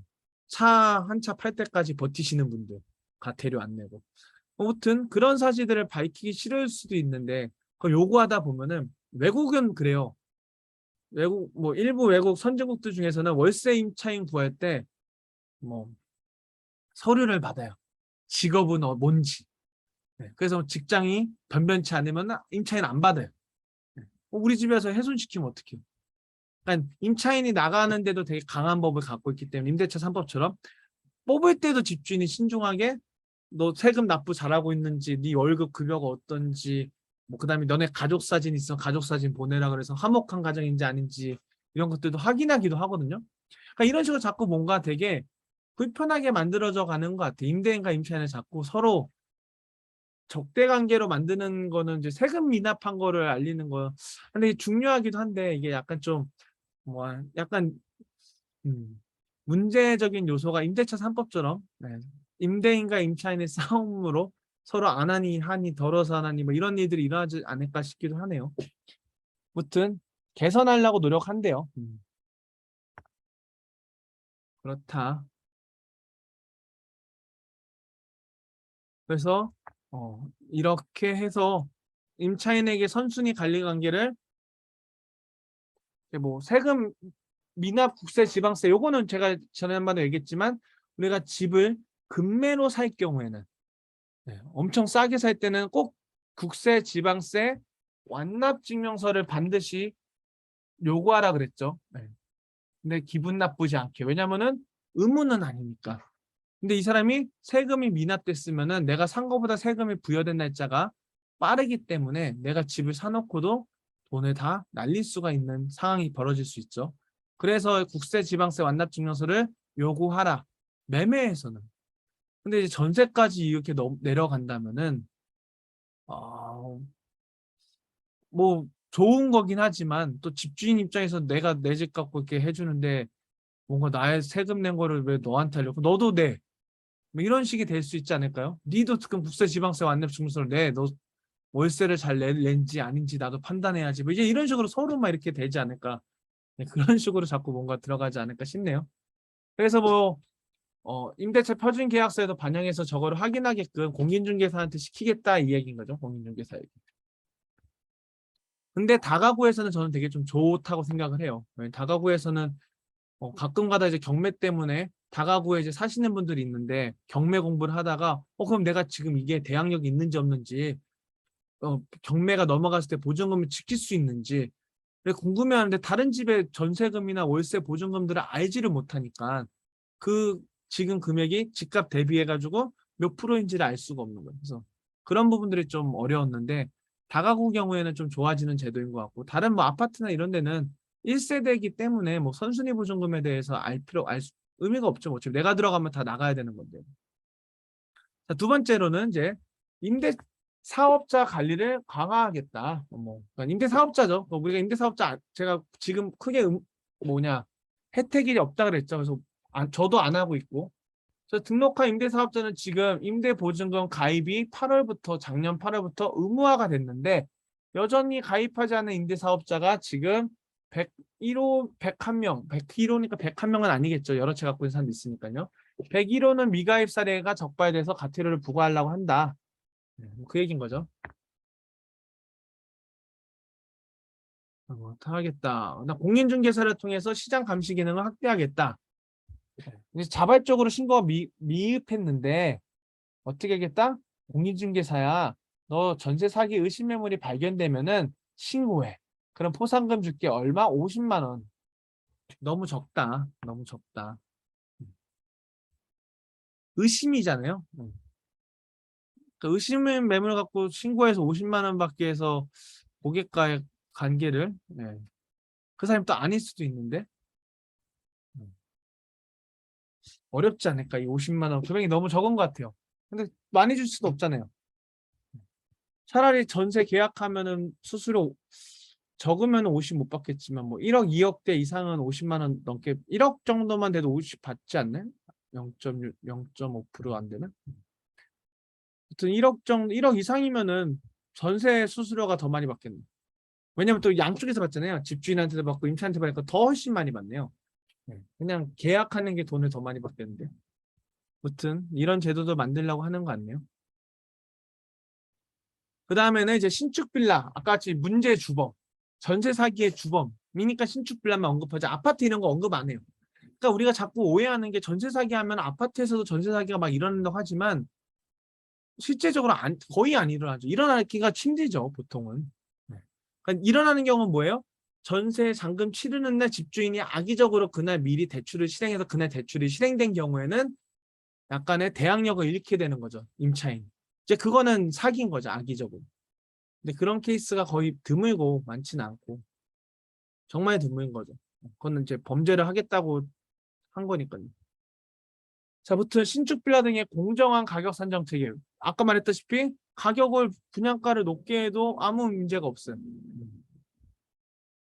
A: 차 한 차 팔 때까지 버티시는 분들 가태료 안 내고. 아무튼 그런 사실들을 밝히기 싫을 수도 있는데 그걸 요구하다 보면은 외국은 그래요. 외국 뭐 일부 외국 선진국들 중에서는 월세 임차인 구할 때 뭐 서류를 받아요. 직업은 뭔지. 네, 그래서 직장이 변변치 않으면 임차인 안 받아요. 네. 우리 집에서 훼손시키면 어떡해요? 그러니까 임차인이 나가는데도 되게 강한 법을 갖고 있기 때문에 임대차 3법처럼 뽑을 때도 집주인이 신중하게 너 세금 납부 잘하고 있는지, 네 월급 급여가 어떤지, 뭐 그다음에 너네 가족 사진 있으면 가족 사진 보내라 그래서 화목한 가정인지 아닌지 이런 것들도 확인하기도 하거든요. 그러니까 이런 식으로 자꾸 뭔가 되게 불편하게 만들어져 가는 것 같아. 임대인과 임차인을 자꾸 서로 적대 관계로 만드는 거는 이제 세금 미납한 거를 알리는 거. 근데 이게 중요하기도 한데 이게 약간 좀 뭐 약간 음, 문제적인 요소가 임대차 3법처럼 임대인과 임차인의 싸움으로 서로 안 하니 하니 덜어서 하니 뭐 이런 일들이 일어나지 않을까 싶기도 하네요. 무튼 개선하려고 노력한대요. 그렇다. 그래서 이렇게 해서 임차인에게 선순위 관리 관계를 뭐 세금 미납 국세 지방세 요거는 제가 지난번에 얘기했지만 우리가 집을 급매로 살 경우에는 엄청 싸게 살 때는 꼭 국세 지방세 완납 증명서를 반드시 요구하라 그랬죠. 네. 근데 기분 나쁘지 않게 왜냐면은 의무는 아니니까. 근데 이 사람이 세금이 미납됐으면은 내가 산 거보다 세금이 부여된 날짜가 빠르기 때문에 내가 집을 사놓고도 돈을 다 날릴 수가 있는 상황이 벌어질 수 있죠. 그래서 국세 지방세 완납 증명서를 요구하라. 매매에서는. 근데 이제 전세까지 이렇게 내려간다면은 뭐 좋은 거긴 하지만 또 집주인 입장에서 내가 내 집 갖고 이렇게 해주는데 뭔가 나의 세금 낸 거를 왜 너한테 하려고 너도 내. 뭐 이런 식이 될 수 있지 않을까요? 니도 지금 국세 지방세 완납 증명서를 내. 너 월세를 잘 낸지 아닌지 나도 판단해야지. 뭐 이제 이런 식으로 서로만 이렇게 되지 않을까. 네, 그런 식으로 자꾸 뭔가 들어가지 않을까 싶네요. 그래서 뭐 임대차 표준 계약서에도 반영해서 저거를 확인하게끔 공인중개사한테 시키겠다 이 얘기인 거죠. 공인중개사에게. 근데 다가구에서는 저는 되게 좀 좋다고 생각을 해요. 다가구에서는 가끔가다 이제 경매 때문에 다가구에 이제 사시는 분들이 있는데 경매 공부를 하다가 그럼 내가 지금 이게 대항력이 있는지 없는지 경매가 넘어갔을 때 보증금을 지킬 수 있는지 궁금해하는데 다른 집의 전세금이나 월세 보증금들을 알지를 못하니까 그 지금 금액이 집값 대비해가지고 몇 프로인지를 알 수가 없는 거예요. 그래서 그런 부분들이 좀 어려웠는데 다가구 경우에는 좀 좋아지는 제도인 것 같고 다른 뭐 아파트나 이런 데는 1세대이기 때문에 뭐 선순위 보증금에 대해서 의미가 없죠. 어차피 내가 들어가면 다 나가야 되는 건데. 자, 두 번째로는 이제 임대 사업자 관리를 강화하겠다. 그러니까 임대 사업자죠. 우리가 임대 사업자 제가 지금 크게 혜택이 없다 그랬죠. 그래서 저도 안 하고 있고. 그래서 등록한 임대사업자는 지금 임대보증금 가입이 작년 8월부터 의무화가 됐는데 여전히 가입하지 않은 임대사업자가 지금 101호 101명, 101호니까 101명은 아니겠죠. 여러 채 갖고 있는 사람도 있으니까요. 101호는 미가입 사례가 적발돼서 과태료를 부과하려고 한다. 그 얘기인 거죠. 하겠다. 나 공인중개사를 통해서 시장 감시 기능을 확대하겠다. 자발적으로 신고가 미흡했는데 어떻게 하겠다? 공인중개사야. 너 전세 사기 의심 매물이 발견되면은 신고해. 그럼 포상금 줄게 얼마? 50만 원. 너무 적다. 너무 적다. 의심이잖아요. 그 의심 매물 갖고 신고해서 50만 원 받기 위해서 고객과의 관계를 그 사람이 또 아닐 수도 있는데 어렵지 않을까? 이 50만 원 금액이 너무 적은 것 같아요. 근데 많이 줄 수도 없잖아요. 차라리 전세 계약하면은 수수료 적으면 50 못 받겠지만 뭐 1억 2억대 이상은 50만 원 넘게 1억 정도만 돼도 50 받지 않나요? 0.6 0.5%안 되나? 하여튼 1억 이상이면은 전세 수수료가 더 많이 받겠네. 왜냐면 또 양쪽에서 받잖아요. 집주인한테도 받고 임차인한테 받으니까 더 훨씬 많이 받네요. 네. 그냥 계약하는 게 돈을 더 많이 받겠는데. 아무튼 이런 제도도 만들려고 하는 거 같네요. 그 다음에는 이제 신축 빌라, 아까 같이 문제 주범, 전세 사기의 주범이니까 신축 빌라만 언급하지 아파트 이런 거 언급 안 해요. 그러니까 우리가 자꾸 오해하는 게 전세 사기 하면 아파트에서도 전세 사기가 막 일어난다고 하지만 실제적으로 거의 안 일어나죠. 일어나기가 힘들죠, 보통은. 네. 그러니까 일어나는 경우는 뭐예요? 전세 잔금 치르는 날 집주인이 악의적으로 그날 미리 대출을 실행해서 그날 대출이 실행된 경우에는 약간의 대항력을 잃게 되는 거죠, 임차인. 이제 그거는 사기인 거죠, 악의적으로. 근데 그런 케이스가 거의 드물고 많지는 않고 정말 드문 거죠. 그거는 이제 범죄를 하겠다고 한 거니까요. 자, 부터 신축 빌라 등의 공정한 가격 산정 체계. 아까 말했다시피 가격을 분양가를 높게 해도 아무 문제가 없어요.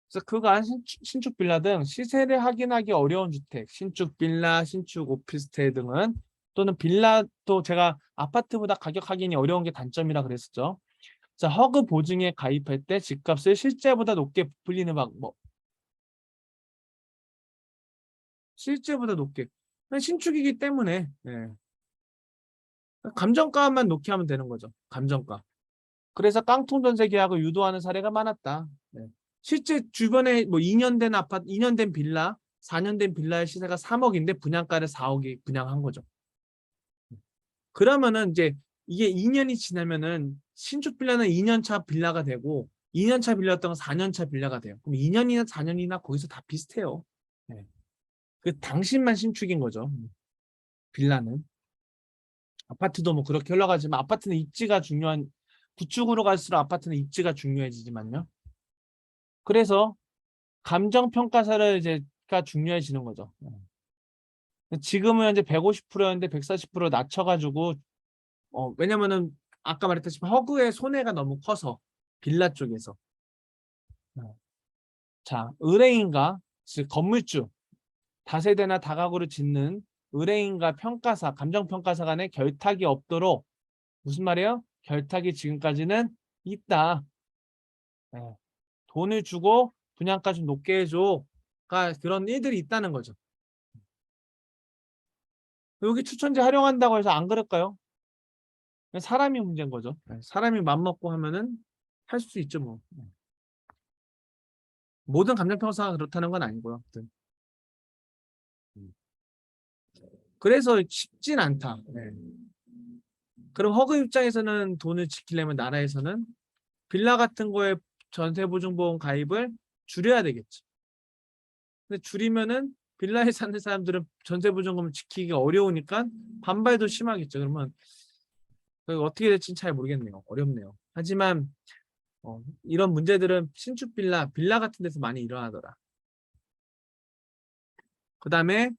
A: 그래서 그간 신축 빌라 등 시세를 확인하기 어려운 주택, 신축 빌라, 신축 오피스텔 등은 또는 빌라도 제가 아파트보다 가격 확인이 어려운 게 단점이라 그랬었죠. 자, 허그 보증에 가입할 때 집값을 실제보다 높게 부풀리는 방법. 실제보다 높게. 신축이기 때문에 감정가만 놓게 하면 되는 거죠. 감정가. 그래서 깡통 전세 계약을 유도하는 사례가 많았다. 네. 실제 주변에 뭐 2년 된 아파트, 2년 된 빌라, 4년 된 빌라의 시세가 3억인데 분양가를 4억이 분양한 거죠. 그러면은 이제 이게 2년이 지나면은 신축 빌라는 2년 차 빌라가 되고 2년 차 빌라였던 건 4년 차 빌라가 돼요. 그럼 2년이나 4년이나 거기서 다 비슷해요. 네. 그 당신만 신축인 거죠. 빌라는. 아파트도 뭐 그렇게 흘러가지만 아파트는 입지가 중요한 구축으로 갈수록 아파트는 입지가 중요해지지만요. 그래서 감정평가사를 이제가 중요해지는 거죠. 지금은 현재 150%였는데 140% 낮춰가지고 왜냐면은 아까 말했다시피 허그의 손해가 너무 커서 빌라 쪽에서 자 의뢰인과 즉 건물주 다세대나 다가구를 짓는 의뢰인과 평가사 감정평가사 간의 결탁이 없도록 무슨 말이에요? 결탁이 지금까지는 있다. 네. 돈을 주고 분양가 좀 높게 해줘가 그런 일들이 있다는 거죠. 여기 추천제 활용한다고 해서 안 그럴까요? 사람이 문제인 거죠. 사람이 맘먹고 하면은 할 수 있죠 뭐. 모든 감정평가사가 그렇다는 건 아니고요. 아무튼. 그래서 쉽진 않다. 네. 그럼 허그 입장에서는 돈을 지키려면 나라에서는 빌라 같은 거에 전세보증보험 가입을 줄여야 되겠죠. 근데 줄이면은 빌라에 사는 사람들은 전세보증금을 지키기가 어려우니까 반발도 심하겠죠. 그러면 어떻게 될지는 잘 모르겠네요. 어렵네요. 하지만 이런 문제들은 신축 빌라 같은 데서 많이 일어나더라. 그 다음에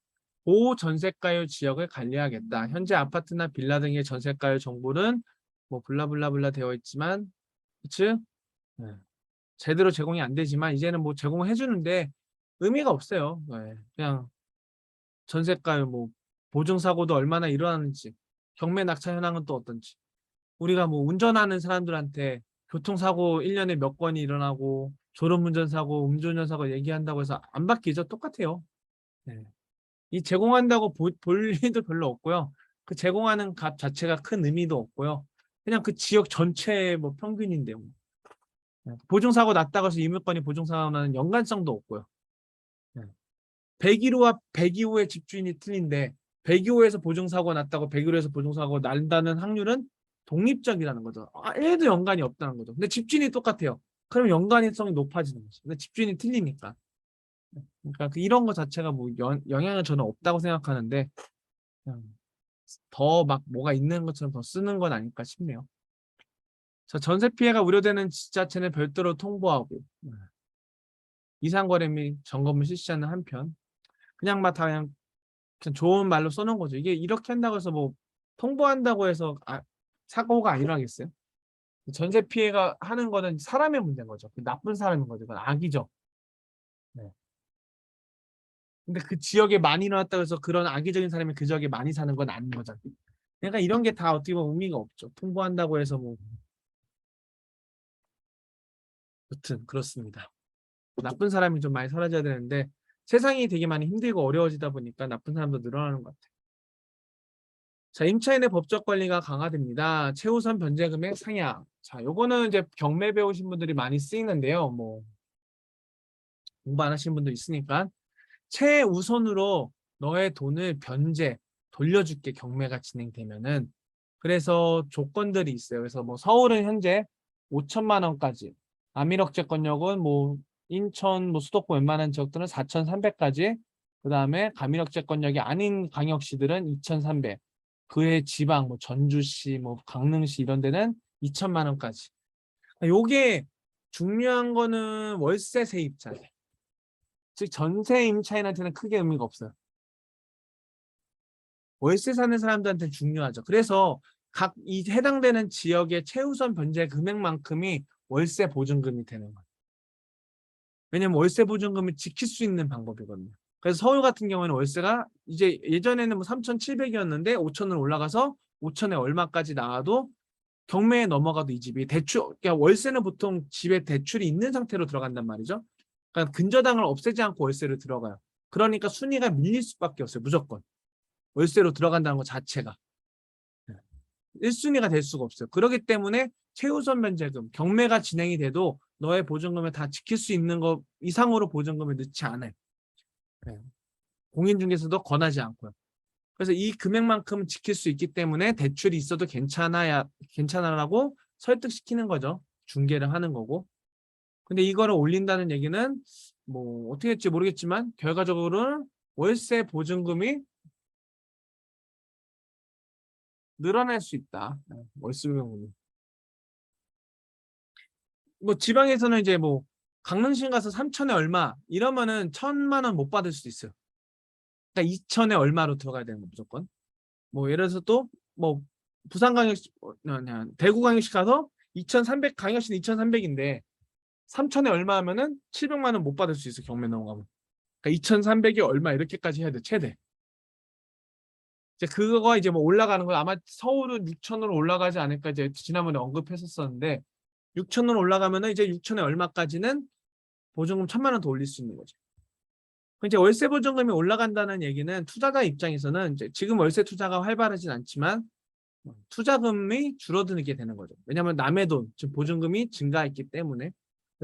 A: 보전세가율 지역을 관리하겠다. 현재 아파트나 빌라 등의 전세가율 정보는 뭐 블라블라블라 되어 있지만 그치? 네. 제대로 제공이 안 되지만 이제는 뭐 제공을 해주는데 의미가 없어요. 네. 그냥 전세가율 뭐 보증사고도 얼마나 일어나는지 경매 낙차 현황은 또 어떤지 우리가 뭐 운전하는 사람들한테 교통사고 1년에 몇 건이 일어나고 졸음운전사고 음주운전사고 얘기한다고 해서 안 바뀌죠. 똑같아요. 네. 이 제공한다고 볼 일도 별로 없고요. 그 제공하는 값 자체가 큰 의미도 없고요. 그냥 그 지역 전체의 뭐 평균인데요. 네. 보증사고 났다고 해서 이물건이 보증사고 나는 연관성도 없고요. 네. 101호와 102호의 집주인이 틀린데 102호에서 보증사고 났다고 101호에서 보증사고 난다는 확률은 독립적이라는 거죠. 1도 연관이 없다는 거죠. 근데 집주인이 똑같아요. 그럼 연관성이 높아지는 거죠. 근데 집주인이 틀리니까. 그러니까 이런 거 자체가 뭐 영향은 저는 없다고 생각하는데 더 막 뭐가 있는 것처럼 더 쓰는 건 아닐까 싶네요. 자, 전세 피해가 우려되는 지자체는 별도로 통보하고 이상거래 및 점검을 실시하는 한편 그냥 막 다 그냥 좋은 말로 써놓은 거죠. 이게 이렇게 한다고 해서 뭐 통보한다고 해서 사고가 안 일어나겠어요? 전세 피해가 하는 거는 사람의 문제인 거죠. 나쁜 사람인 거죠. 그건 악이죠. 네. 근데 그 지역에 많이 일어났다고 해서 그런 악의적인 사람이 그 지역에 많이 사는 건 아닌 거잖아요. 그러니까 이런 게 다 어떻게 보면 의미가 없죠. 통보한다고 해서 뭐 여튼 그렇습니다. 나쁜 사람이 좀 많이 사라져야 되는데 세상이 되게 많이 힘들고 어려워지다 보니까 나쁜 사람도 늘어나는 것 같아요. 자, 임차인의 법적 관리가 강화됩니다. 최우선 변제 금액 상향. 자, 요거는 이제 경매 배우신 분들이 많이 쓰이는데요. 뭐 공부 안 하신 분도 있으니까 최우선으로 너의 돈을 변제 돌려줄게 경매가 진행되면은 그래서 조건들이 있어요. 그래서 뭐 서울은 현재 5천만 원까지, 남일억제권역은 뭐 인천 뭐 수도권 웬만한 지역들은 4,300까지, 그 다음에 가밀억제권역이 아닌 광역시들은 2,300, 그외 지방 뭐 전주시 뭐 강릉시 이런 데는 2천만 원까지. 요게 중요한 거는 월세 세입자예요. 즉 전세 임차인한테는 크게 의미가 없어요. 월세 사는 사람들한테는 중요하죠. 그래서 각 이 해당되는 지역의 최우선 변제 금액만큼이 월세 보증금이 되는 거예요. 왜냐면 월세 보증금을 지킬 수 있는 방법이거든요. 그래서 서울 같은 경우에는 월세가 이제 예전에는 뭐 3,700이었는데 5천으로 올라가서 5천에 얼마까지 나와도 경매에 넘어가도 이 집이 대출, 그러니까 월세는 보통 집에 대출이 있는 상태로 들어간단 말이죠. 그러니까 근저당을 없애지 않고 월세를 들어가요. 그러니까 순위가 밀릴 수밖에 없어요. 무조건. 월세로 들어간다는 것 자체가. 1순위가 될 수가 없어요. 그렇기 때문에 최우선 변제금, 경매가 진행이 돼도 너의 보증금을 다 지킬 수 있는 것 이상으로 보증금을 넣지 않아요. 네. 공인중개사도 권하지 않고요. 그래서 이 금액만큼은 지킬 수 있기 때문에 대출이 있어도 괜찮아라고 설득시키는 거죠. 중개를 하는 거고. 근데 이거를 올린다는 얘기는 뭐 어떻게 할지 모르겠지만 결과적으로는 월세 보증금이 늘어날 수 있다. 월세 보증금이. 뭐 지방에서는 이제 뭐 강릉시 가서 3천에 얼마 이러면은 1,000만 원 못 받을 수도 있어요. 그러니까 2천에 얼마로 들어가야 되는 거 무조건. 뭐 예를 들어서 또 뭐 부산광역시 대구광역시 가서 2,300 광역시는 2,300인데 3천에 얼마 하면은 700만 원 못 받을 수 있어 경매 넘어가면. 그러니까 2,300이 얼마 이렇게까지 해야 돼 최대. 이제 그거가 이제 뭐 올라가는 거 아마 서울은 6천으로 올라가지 않을까 이제 지난번에 언급했었었는데 6천으로 올라가면은 이제 6천에 얼마까지는 보증금 1,000만 원 더 올릴 수 있는 거죠. 이제 월세 보증금이 올라간다는 얘기는 투자자 입장에서는 이제 지금 월세 투자가 활발하진 않지만 투자금이 줄어들게 되는 거죠. 왜냐하면 남의 돈, 즉 보증금이 증가했기 때문에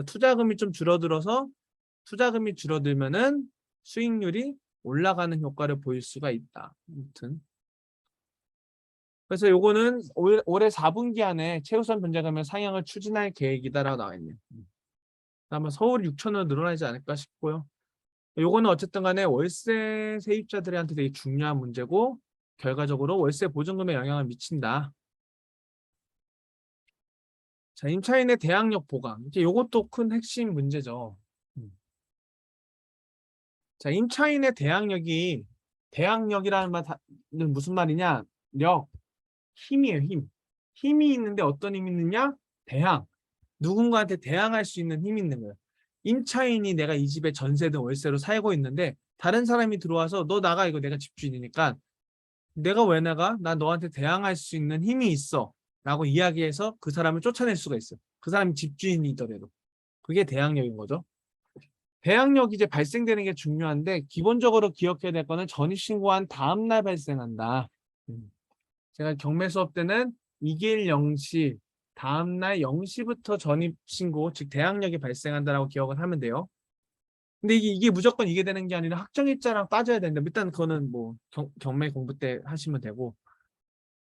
A: 투자금이 좀 줄어들어서 투자금이 줄어들면은 수익률이 올라가는 효과를 보일 수가 있다. 아무튼 그래서 요거는 올해 4분기 안에 최우선 변제금액 상향을 추진할 계획이다라고 나와 있네요. 아마 서울 6천으로 늘어나지 않을까 싶고요. 요거는 어쨌든 간에 월세 세입자들한테 되게 중요한 문제고 결과적으로 월세 보증금에 영향을 미친다. 자, 임차인의 대항력 보강. 이제 요것도 큰 핵심 문제죠. 자, 임차인의 대항력이 대항력이라는 말은 무슨 말이냐? 력, 힘이에요, 힘. 힘이 있는데 어떤 힘이 있느냐? 대항. 누군가한테 대항할 수 있는 힘이 있는 거예요. 임차인이 내가 이 집에 전세든 월세로 살고 있는데 다른 사람이 들어와서 너 나가 이거 내가 집주인이니까 내가 왜 나가? 나 너한테 대항할 수 있는 힘이 있어. 라고 이야기해서 그 사람을 쫓아낼 수가 있어요. 그 사람이 집주인이더라도. 그게 대항력인 거죠. 대항력이 이제 발생되는 게 중요한데 기본적으로 기억해야 될 거는 전입신고한 다음 날 발생한다. 제가 경매 수업 때는 2길 0시 다음 날 0시부터 전입신고 즉 대항력이 발생한다라고 기억을 하면 돼요. 근데 이게 무조건 이게 되는 게 아니라 확정일자랑 빠져야 되는데 일단 그거는 뭐 경매 공부 때 하시면 되고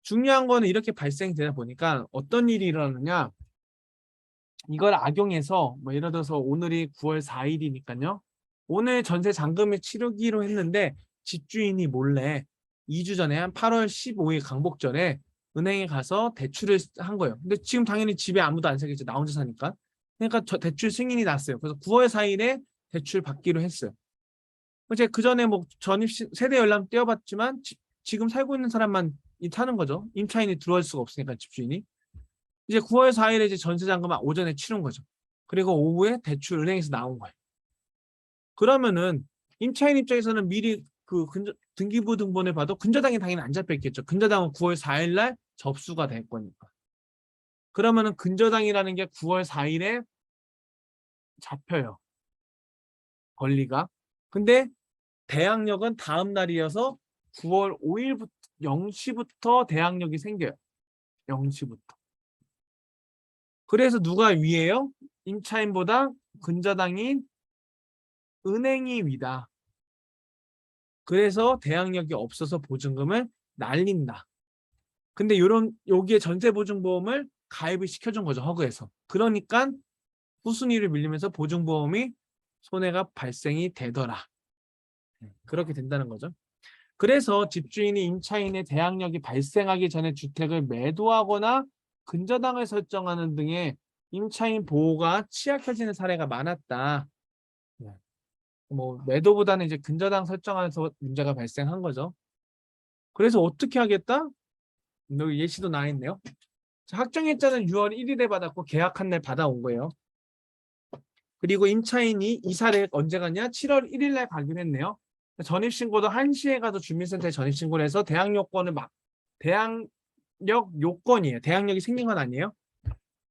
A: 중요한 거는 이렇게 발생되다 보니까 어떤 일이 일어나느냐 이걸 악용해서 뭐 예를 들어서 오늘이 9월 4일이니까요. 오늘 전세 잔금을 치르기로 했는데 집주인이 몰래 2주 전에 한 8월 15일 강복절에 은행에 가서 대출을 한 거예요. 근데 지금 당연히 집에 아무도 안 살겠죠. 나 혼자 사니까. 그러니까 저 대출 승인이 났어요. 그래서 9월 4일에 대출 받기로 했어요. 이제 그 전에 뭐 전입 세대 연락 떼어봤지만 지금 살고 있는 사람만 타는 거죠. 임차인이 들어올 수가 없으니까 집주인이. 이제 9월 4일에 이제 전세잔금을 오전에 치른 거죠. 그리고 오후에 대출 은행에서 나온 거예요. 그러면은 임차인 입장에서는 미리 그 등기부 등본을 봐도 근저당이 당연히 안 잡혔겠죠. 근저당은 9월 4일 날 접수가 될 거니까. 그러면은 근저당이라는 게 9월 4일에 잡혀요. 권리가. 근데 대항력은 다음 날이어서 9월 5일부터 0시부터 대항력이 생겨요. 0시부터. 그래서 누가 위에요? 임차인보다 근저당인 은행이 위다. 그래서 대항력이 없어서 보증금을 날린다. 근데 여기에 전세보증보험을 가입을 시켜준 거죠. 허그에서. 그러니까 후순위를 밀리면서 보증보험이 손해가 발생이 되더라. 그렇게 된다는 거죠. 그래서 집주인이 임차인의 대항력이 발생하기 전에 주택을 매도하거나 근저당을 설정하는 등의 임차인 보호가 취약해지는 사례가 많았다. 뭐 매도보다는 이제 근저당 설정하면서 문제가 발생한 거죠. 그래서 어떻게 하겠다? 여기 예시도 나와 있네요. 확정일자는 6월 1일에 받았고 계약한 날 받아온 거예요. 그리고 임차인이 이사를 언제 갔냐? 7월 1일 날 가기로 했네요. 전입신고도 1시에 가서 주민센터에 전입신고를 해서 대항력 요건이에요. 대항력이 생긴 건 아니에요.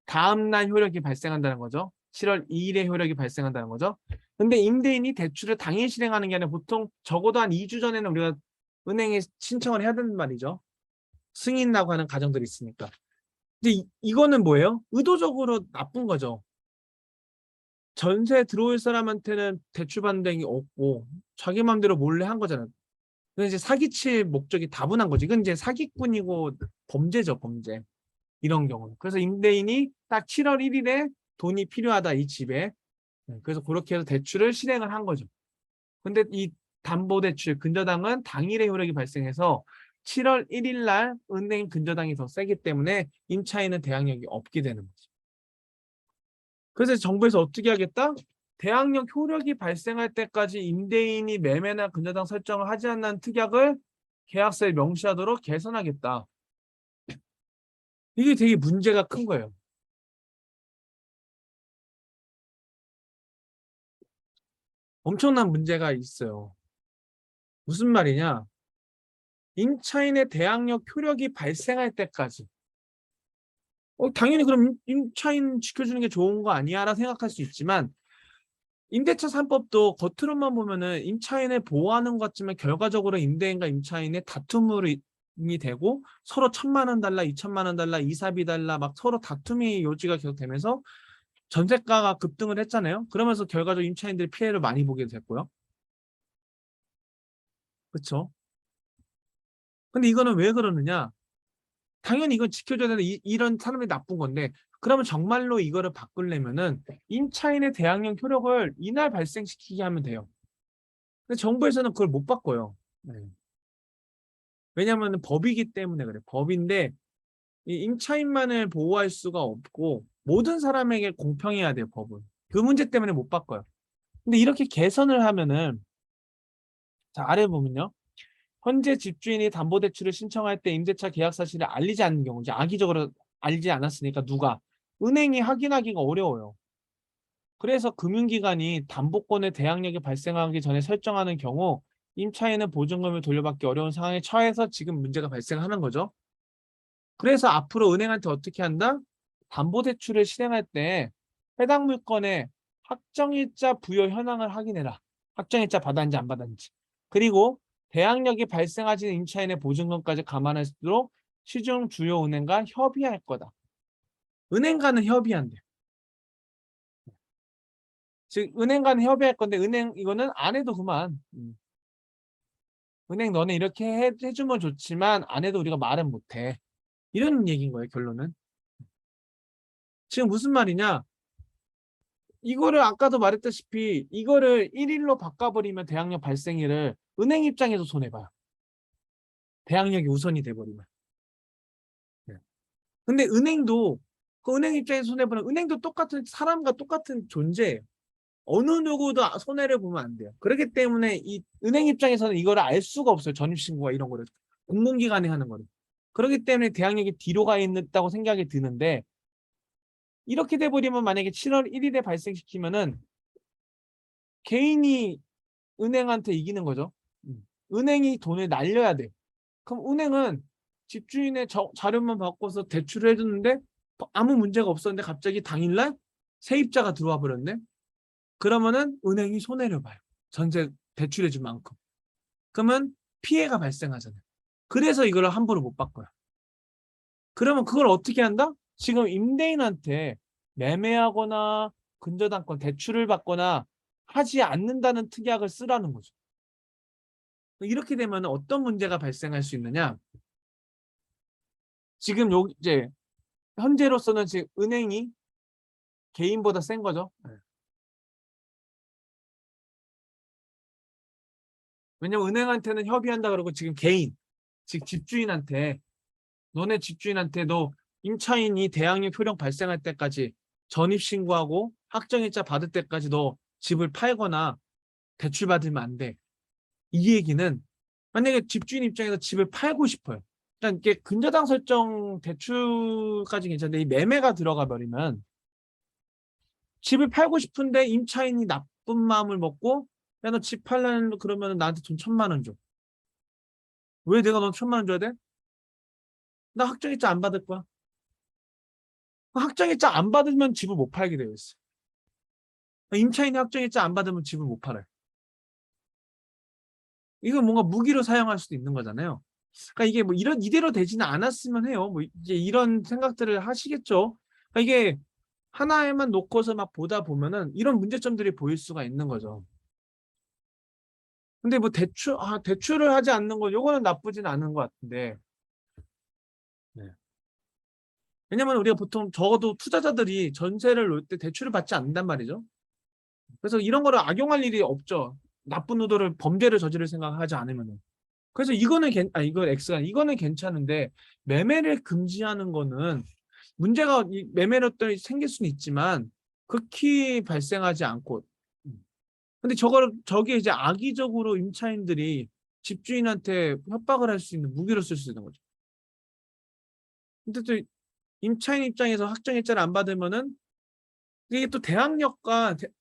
A: 다음날 효력이 발생한다는 거죠. 7월 2일에 효력이 발생한다는 거죠. 근데 임대인이 대출을 당일 실행하는 게 아니라 보통 적어도 한 2주 전에는 우리가 은행에 신청을 해야 된단 말이죠. 승인이라고 하는 가정들이 있으니까. 근데 이거는 뭐예요? 의도적으로 나쁜 거죠. 전세 들어올 사람한테는 대출 받는 게 없고 자기 마음대로 몰래 한 거잖아요. 근데 이제 사기칠 목적이 다분한 거지. 이건 이제 사기꾼이고 범죄죠, 범죄. 이런 경우는. 그래서 임대인이 딱 7월 1일에 돈이 필요하다, 이 집에. 그래서 그렇게 해서 대출을 실행을 한 거죠. 근데 이 담보대출, 근저당은 당일에 효력이 발생해서 7월 1일 날 은행 근저당이 더 세기 때문에 임차인은 대항력이 없게 되는 거죠. 그래서 정부에서 어떻게 하겠다? 대항력 효력이 발생할 때까지 임대인이 매매나 근저당 설정을 하지 않는 특약을 계약서에 명시하도록 개선하겠다. 이게 되게 문제가 큰 거예요. 엄청난 문제가 있어요. 무슨 말이냐? 임차인의 대항력 효력이 발생할 때까지. 당연히 그럼 임차인 지켜주는 게 좋은 거 아니야? 라고 생각할 수 있지만 임대차 3법도 겉으로만 보면은 임차인을 보호하는 것 같지만 결과적으로 임대인과 임차인의 다툼이 되고 서로 1,000만 원 달라, 2,000만 원 달라, 이사비 달라 막 서로 다툼이 요지가 계속 되면서 전세가가 급등을 했잖아요. 그러면서 결과적으로 임차인들이 피해를 많이 보게 됐고요. 그렇죠? 근데 이거는 왜 그러느냐? 당연히 이건 지켜줘야 되는데 이런 사람이 나쁜 건데 그러면 정말로 이거를 바꾸려면은 임차인의 대항력 효력을 이날 발생시키게 하면 돼요. 근데 정부에서는 그걸 못 바꿔요. 네. 왜냐하면 법이기 때문에 그래. 법인데 이 임차인만을 보호할 수가 없고 모든 사람에게 공평해야 돼요. 법은. 그 문제 때문에 못 바꿔요. 근데 이렇게 개선을 하면은 자 아래 보면요. 현재 집주인이 담보대출을 신청할 때 임대차 계약 사실을 알리지 않는 경우 이제 악의적으로 알지 않았으니까 누가 은행이 확인하기가 어려워요. 그래서 금융기관이 담보권의 대항력이 발생하기 전에 설정하는 경우 임차인은 보증금을 돌려받기 어려운 상황에 처해서 지금 문제가 발생하는 거죠. 그래서 앞으로 은행한테 어떻게 한다? 담보대출을 실행할 때 해당 물건의 확정일자 부여 현황을 확인해라. 확정일자 받았는지 안 받았는지. 그리고 대항력이 발생하지 임차인의 보증금까지 감안할수록 시중 주요 은행과 협의할 거다. 은행과는 협의한대. 즉 은행과는 협의할 건데 은행 이거는 안 해도 그만. 은행 너네 이렇게 해주면 좋지만 안 해도 우리가 말은 못해. 이런 얘기인 거예요 결론은. 지금 무슨 말이냐? 이거를 아까도 말했다시피 이거를 1일로 바꿔버리면 대항력 발생일을 은행 입장에서 손해봐요. 대항력이 우선이 돼버리면. 네. 근데 은행도 그 은행 입장에서 손해보는 은행도 똑같은 사람과 똑같은 존재예요. 어느 누구도 손해를 보면 안 돼요. 그렇기 때문에 이 은행 입장에서는 이거를 알 수가 없어요. 전입신고가 이런 거를 공공기관이 하는 거를. 그렇기 때문에 대항력이 뒤로 가 있다고 생각이 드는데 이렇게 돼버리면 만약에 7월 1일에 발생시키면은 개인이 은행한테 이기는 거죠. 은행이 돈을 날려야 돼. 그럼 은행은 집주인의 자료만 바꿔서 대출을 해줬는데 아무 문제가 없었는데 갑자기 당일날 세입자가 들어와 버렸네. 그러면은 은행이 손해를 봐요. 전세 대출해준 만큼. 그러면 피해가 발생하잖아요. 그래서 이걸 함부로 못 바꿔요. 그러면 그걸 어떻게 한다? 지금 임대인한테 매매하거나 근저당권 대출을 받거나 하지 않는다는 특약을 쓰라는 거죠. 이렇게 되면 어떤 문제가 발생할 수 있느냐? 지금 이제 현재로서는 지금 은행이 개인보다 센 거죠. 왜냐면 은행한테는 협의한다 그러고 지금 개인, 즉 집주인한테 너네 집주인한테 너 임차인이 대항력 효력 발생할 때까지 전입신고하고 확정일자 받을 때까지 너 집을 팔거나 대출받으면 안 돼. 이 얘기는 만약에 집주인 입장에서 집을 팔고 싶어요. 그러니까 이게 근저당 설정 대출까지 괜찮은데 이 매매가 들어가 버리면 집을 팔고 싶은데 임차인이 나쁜 마음을 먹고 야 너 집 팔려는 그러면 나한테 돈 1,000만 원 줘. 왜 내가 넌 1,000만 원 줘야 돼? 나 확정일자 안 받을 거야. 확정일자 안 받으면 집을 못 팔게 되어 있어. 임차인이 확정일자 안 받으면 집을 못 팔아요. 이건 뭔가 무기로 사용할 수도 있는 거잖아요. 그러니까 이게 뭐 이런 이대로 되지는 않았으면 해요. 뭐 이제 이런 생각들을 하시겠죠. 그러니까 이게 하나에만 놓고서 막 보다 보면은 이런 문제점들이 보일 수가 있는 거죠. 근데 뭐 대출을 하지 않는 거 요거는 나쁘진 않은 것 같은데. 네. 왜냐면 우리가 보통 적어도 투자자들이 전세를 놓을 때 대출을 받지 않는단 말이죠. 그래서 이런 거를 악용할 일이 없죠. 나쁜 의도를 범죄를 저지를 생각하지 않으면은. 그래서 이거는 이거 X가 이거는 괜찮은데 매매를 금지하는 거는 문제가 매매로들이 생길 수는 있지만 극히 발생하지 않고 근데 저게 이제 악의적으로 임차인들이 집주인한테 협박을 할 수 있는 무기로 쓸 수 있는 거죠. 근데 또 임차인 입장에서 확정일자를 안 받으면은 이게 또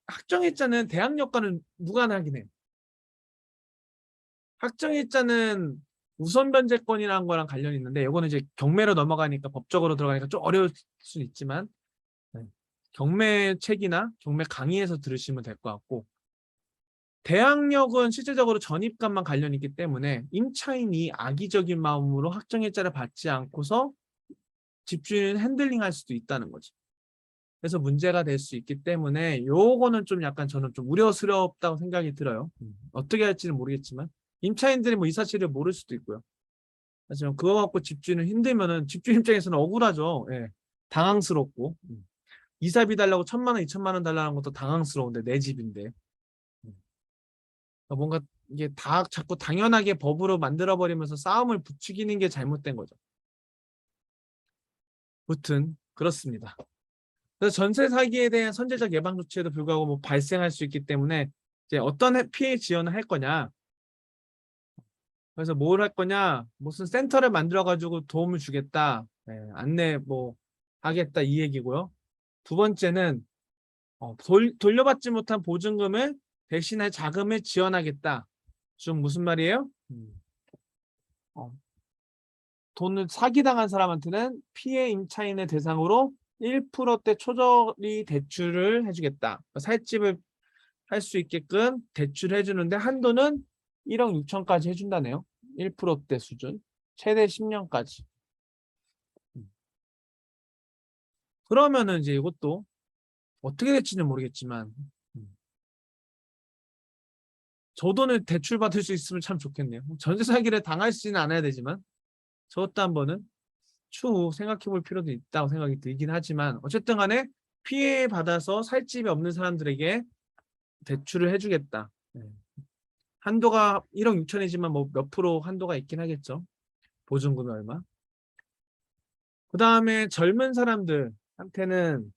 A: 확정일자는 대항력과는 무관하긴 해요. 확정일자는 우선 변제권이라는 거랑 관련이 있는데 이거는 이제 경매로 넘어가니까 법적으로 들어가니까 좀 어려울 수는 있지만 네. 경매 책이나 경매 강의에서 들으시면 될 것 같고 대항력은 실제적으로 전입값만 관련이 있기 때문에 임차인이 악의적인 마음으로 확정일자를 받지 않고서 집주인을 핸들링할 수도 있다는 거죠. 그래서 문제가 될 수 있기 때문에 요거는 좀 약간 저는 좀 우려스럽다고 생각이 들어요. 어떻게 할지는 모르겠지만 임차인들이 뭐 이 사실을 모를 수도 있고요. 하지만 그거 갖고 집주인을 힘들면은 집주인 입장에서는 억울하죠. 예. 당황스럽고 이사비 달라고 1,000만 원, 2,000만 원 달라는 것도 당황스러운데 내 집인데 뭔가 이게 다 자꾸 당연하게 법으로 만들어 버리면서 싸움을 부추기는 게 잘못된 거죠. 무튼 그렇습니다. 그래서 전세 사기에 대한 선제적 예방 조치에도 불구하고 뭐 발생할 수 있기 때문에 이제 어떤 피해 지원을 할 거냐. 그래서 뭘 할 거냐. 무슨 센터를 만들어 가지고 도움을 주겠다. 네, 안내 뭐 하겠다 이 얘기고요. 두 번째는 돌려받지 못한 보증금을 대신에 자금을 지원하겠다. 좀 무슨 말이에요? 어, 돈을 사기당한 사람한테는 피해 임차인의 대상으로 1%대 초저리 대출을 해주겠다. 살 집을 할 수 있게끔 대출해 주는데 한도는 1억 6천까지 해준다네요. 1%대 수준. 최대 10년까지. 그러면은 이제 이것도 어떻게 될지는 모르겠지만 저 돈을 대출 받을 수 있으면 참 좋겠네요. 전세 사기를 당하지는 않아야 되지만 저것도 한번은 추후 생각해 볼 필요도 있다고 생각이 들긴 하지만 어쨌든 간에 피해 받아서 살 집이 없는 사람들에게 대출을 해주겠다. 네. 한도가 1억 6천이지만 뭐 몇 프로 한도가 있긴 하겠죠. 보증금이 얼마. 그 다음에 젊은 사람들한테는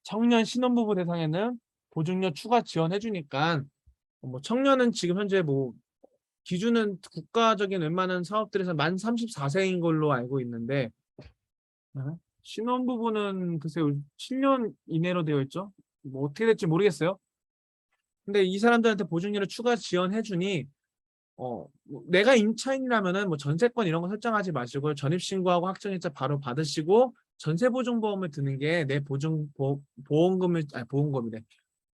A: 청년 신혼부부 대상에는 보증료 추가 지원해주니까 뭐 청년은 지금 현재 뭐 기준은 국가적인 웬만한 사업들에서 만 34세인 걸로 알고 있는데 신혼부부는 글쎄요 7년 이내로 되어 있죠. 뭐 어떻게 될지 모르겠어요. 근데 이 사람들한테 보증료를 추가 지원해 주니 뭐 내가 임차인이라면은 뭐 전세권 이런 거 설정하지 마시고 전입신고하고 확정일자 바로 받으시고 전세보증보험을 드는 게 내 보험금을 아니 보험금이래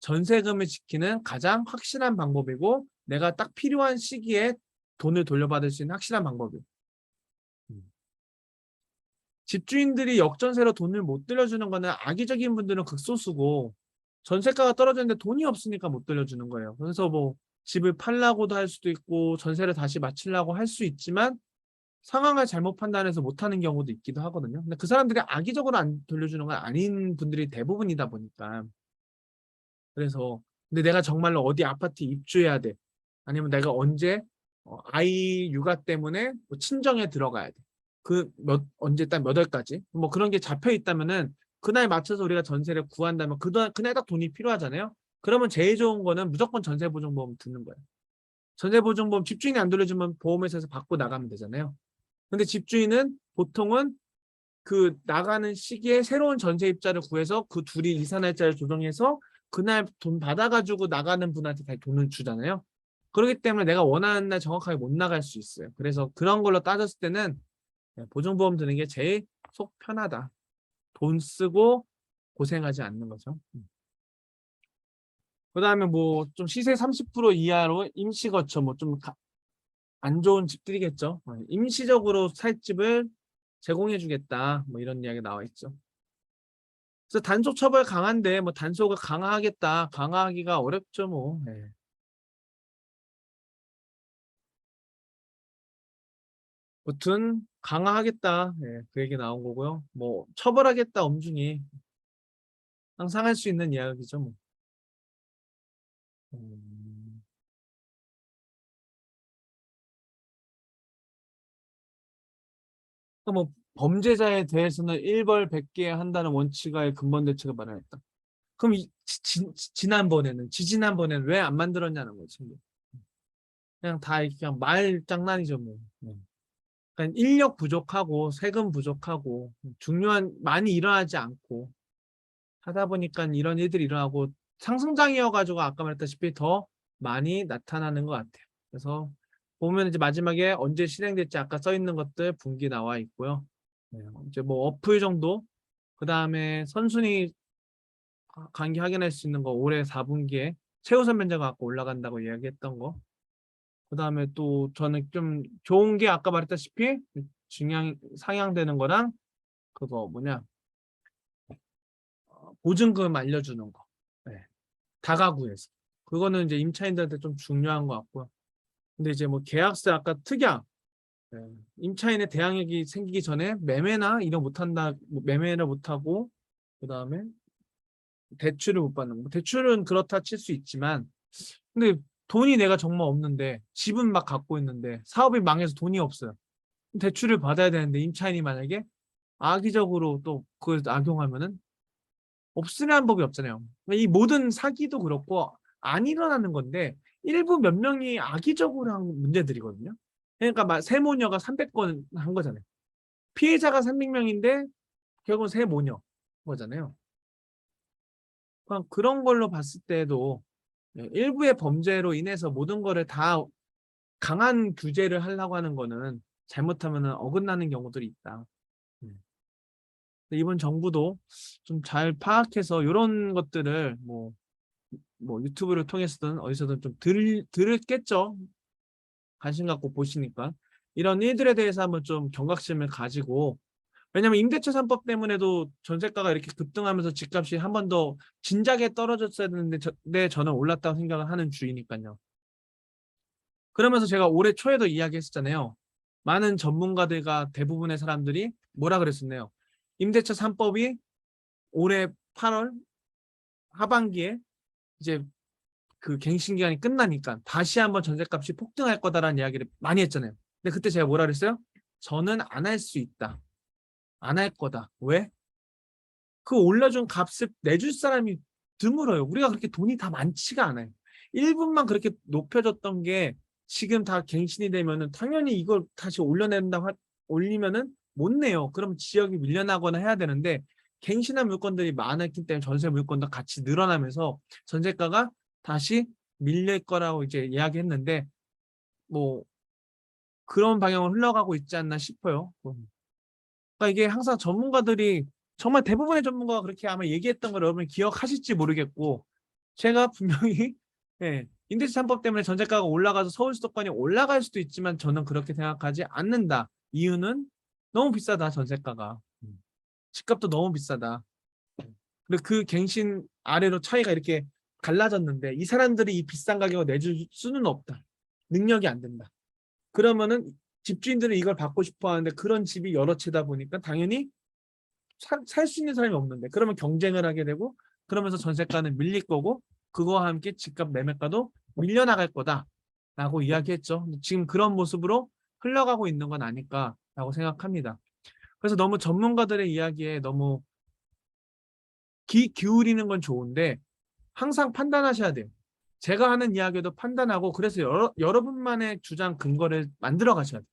A: 전세금을 지키는 가장 확실한 방법이고 내가 딱 필요한 시기에 돈을 돌려받을 수 있는 확실한 방법이에요. 음. 집주인들이 역전세로 돈을 못 돌려주는 거는 악의적인 분들은 극소수고 전세가가 떨어졌는데 돈이 없으니까 못 돌려주는 거예요. 그래서 뭐 집을 팔라고도 할 수도 있고 전세를 다시 마치려고 할 수 있지만 상황을 잘못 판단해서 못하는 경우도 있기도 하거든요. 근데 그 사람들이 악의적으로 안 돌려주는 건 아닌 분들이 대부분이다 보니까 그래서 근데 내가 정말로 어디 아파트 입주해야 돼. 아니면 내가 언제 아이 육아 때문에 뭐 친정에 들어가야 돼. 언제 딱 몇 월까지 뭐 그런 게 잡혀 있다면은 그날 맞춰서 우리가 전세를 구한다면 그날 딱 돈이 필요하잖아요. 그러면 제일 좋은 거는 무조건 전세보증보험 듣는 거예요. 전세보증보험 집주인이 안 돌려주면 보험회사에서 받고 나가면 되잖아요. 근데 집주인은 보통은 그 나가는 시기에 새로운 전세입자를 구해서 그 둘이 이사 날짜를 조정해서 그날 돈 받아가지고 나가는 분한테 다 돈을 주잖아요. 그렇기 때문에 내가 원하는 날 정확하게 못 나갈 수 있어요. 그래서 그런 걸로 따졌을 때는 보증보험 드는 게 제일 속 편하다. 돈 쓰고 고생하지 않는 거죠. 그다음에 뭐 좀 시세 30% 이하로 임시거처 뭐 좀 안 좋은 집들이겠죠. 임시적으로 살 집을 제공해주겠다. 뭐 이런 이야기 나와 있죠. 그래서 단속 처벌 강한데 뭐 단속을 강화하겠다. 강화하기가 어렵죠 뭐. 네. 무튼 강화하겠다. 네, 그 얘기 나온 거고요. 뭐 처벌하겠다 엄중히 항상 할 수 있는 이야기죠 뭐. 음, 뭐 범죄자에 대해서는 일벌 100개 한다는 원칙의 근본 대책을 마련했다. 그럼 지난번에는 지지난번에는 왜 안 만들었냐는 거지. 뭐. 그냥 다 그냥 말장난이죠 뭐. 그러니까 인력 부족하고 세금 부족하고 중요한 많이 일어나지 않고 하다 보니까 이런 일들이 일어나고 상승장이어가지고 아까 말했다시피 더 많이 나타나는 것 같아요. 그래서 보면 이제 마지막에 언제 실행될지 아까 써 있는 것들 분기 나와 있고요. 네, 이제 뭐 어플 정도 그 다음에 선순위 관계 확인할 수 있는 거 올해 4분기에 최우선 면제가 갖고 올라간다고 이야기했던 거. 그 다음에 또 저는 좀 좋은 게 아까 말했다시피 상향되는 거랑 그거 뭐냐 보증금 알려주는 거. 네. 다가구에서. 그거는 이제 임차인들한테 좀 중요한 것 같고요. 근데 이제 뭐 계약세 아까 특약 네. 임차인의 대항력이 생기기 전에 매매나 이런 못한다 뭐 매매를 못하고 그 다음에 대출을 못 받는 거. 대출은 그렇다 칠 수 있지만 근데 돈이 내가 정말 없는데 집은 막 갖고 있는데 사업이 망해서 돈이 없어요. 대출을 받아야 되는데 임차인이 만약에 악의적으로 또 그걸 악용하면은 없으려는 법이 없잖아요. 이 모든 사기도 그렇고 안 일어나는 건데 일부 몇 명이 악의적으로 한 문제들이거든요. 그러니까 막 세모녀가 300건 한 거잖아요. 피해자가 300명인데 결국은 세모녀 거잖아요. 그런 걸로 봤을 때도 일부의 범죄로 인해서 모든 거를 다 강한 규제를 하려고 하는 거는 잘못하면 어긋나는 경우들이 있다. 음. 이번 정부도 좀 잘 파악해서 이런 것들을 뭐 유튜브를 통해서든 어디서든 좀 들을겠죠. 관심 갖고 보시니까 이런 일들에 대해서 한번 좀 경각심을 가지고 왜냐면 임대차 3법 때문에도 전세가가 이렇게 급등하면서 집값이 한 번 더 진작에 떨어졌어야 되는데 저는 올랐다고 생각을 하는 주의니까요. 그러면서 제가 올해 초에도 이야기했었잖아요. 많은 전문가들과 대부분의 사람들이 뭐라 그랬었나요? 임대차 3법이 올해 8월 하반기에 이제 그 갱신 기간이 끝나니까 다시 한번 전셋값이 폭등할 거다라는 이야기를 많이 했잖아요. 근데 그때 제가 뭐라 그랬어요? 저는 안 할 수 있다. 안 할 거다. 왜? 그 올려준 값을 내줄 사람이 드물어요. 우리가 그렇게 돈이 다 많지가 않아요. 1분만 그렇게 높여줬던 게 지금 다 갱신이 되면은 당연히 이걸 다시 올리면은 못 내요. 그럼 지역이 밀려나거나 해야 되는데 갱신한 물건들이 많았기 때문에 전세 물건도 같이 늘어나면서 전세가가 다시 밀릴 거라고 이제 이야기했는데 뭐 그런 방향으로 흘러가고 있지 않나 싶어요. 그러니까 이게 항상 전문가들이 정말 대부분의 전문가가 그렇게 아마 얘기했던 걸 여러분이 기억하실지 모르겠고 제가 분명히 예, 임대차 3법 때문에 전세가가 올라가서 서울 수도권이 올라갈 수도 있지만 저는 그렇게 생각하지 않는다. 이유는 너무 비싸다 전세가가. 집값도 너무 비싸다. 그리고 그 갱신 아래로 차이가 이렇게 갈라졌는데 이 사람들이 이 비싼 가격을 내줄 수는 없다. 능력이 안 된다. 그러면은 집주인들은 이걸 받고 싶어 하는데 그런 집이 여러 채다 보니까 당연히 살 수 있는 사람이 없는데 그러면 경쟁을 하게 되고 그러면서 전세가는 밀릴 거고 그거와 함께 집값 매매가도 밀려나갈 거다라고 이야기했죠. 근데 지금 그런 모습으로 흘러가고 있는 건 아닐까라고 생각합니다. 그래서 너무 전문가들의 이야기에 너무 귀 기울이는 건 좋은데 항상 판단하셔야 돼요. 제가 하는 이야기도 판단하고 그래서 여러분만의 주장 근거를 만들어 가셔야 돼요.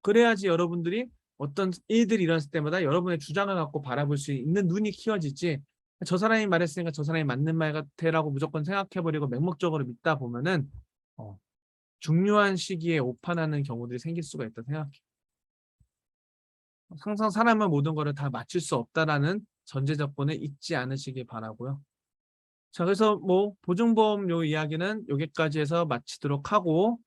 A: 그래야지 여러분들이 어떤 일들이 일어났을 때마다 여러분의 주장을 갖고 바라볼 수 있는 눈이 키워지지 저 사람이 말했으니까 저 사람이 맞는 말 같아라고 무조건 생각해버리고 맹목적으로 믿다 보면은 중요한 시기에 오판하는 경우들이 생길 수가 있다 생각해요. 항상 사람은 모든 거를 다 맞출 수 없다라는 전제 조건을 잊지 않으시길 바라고요. 자, 그래서 뭐 보증보험 요 이야기는 여기까지 해서 마치도록 하고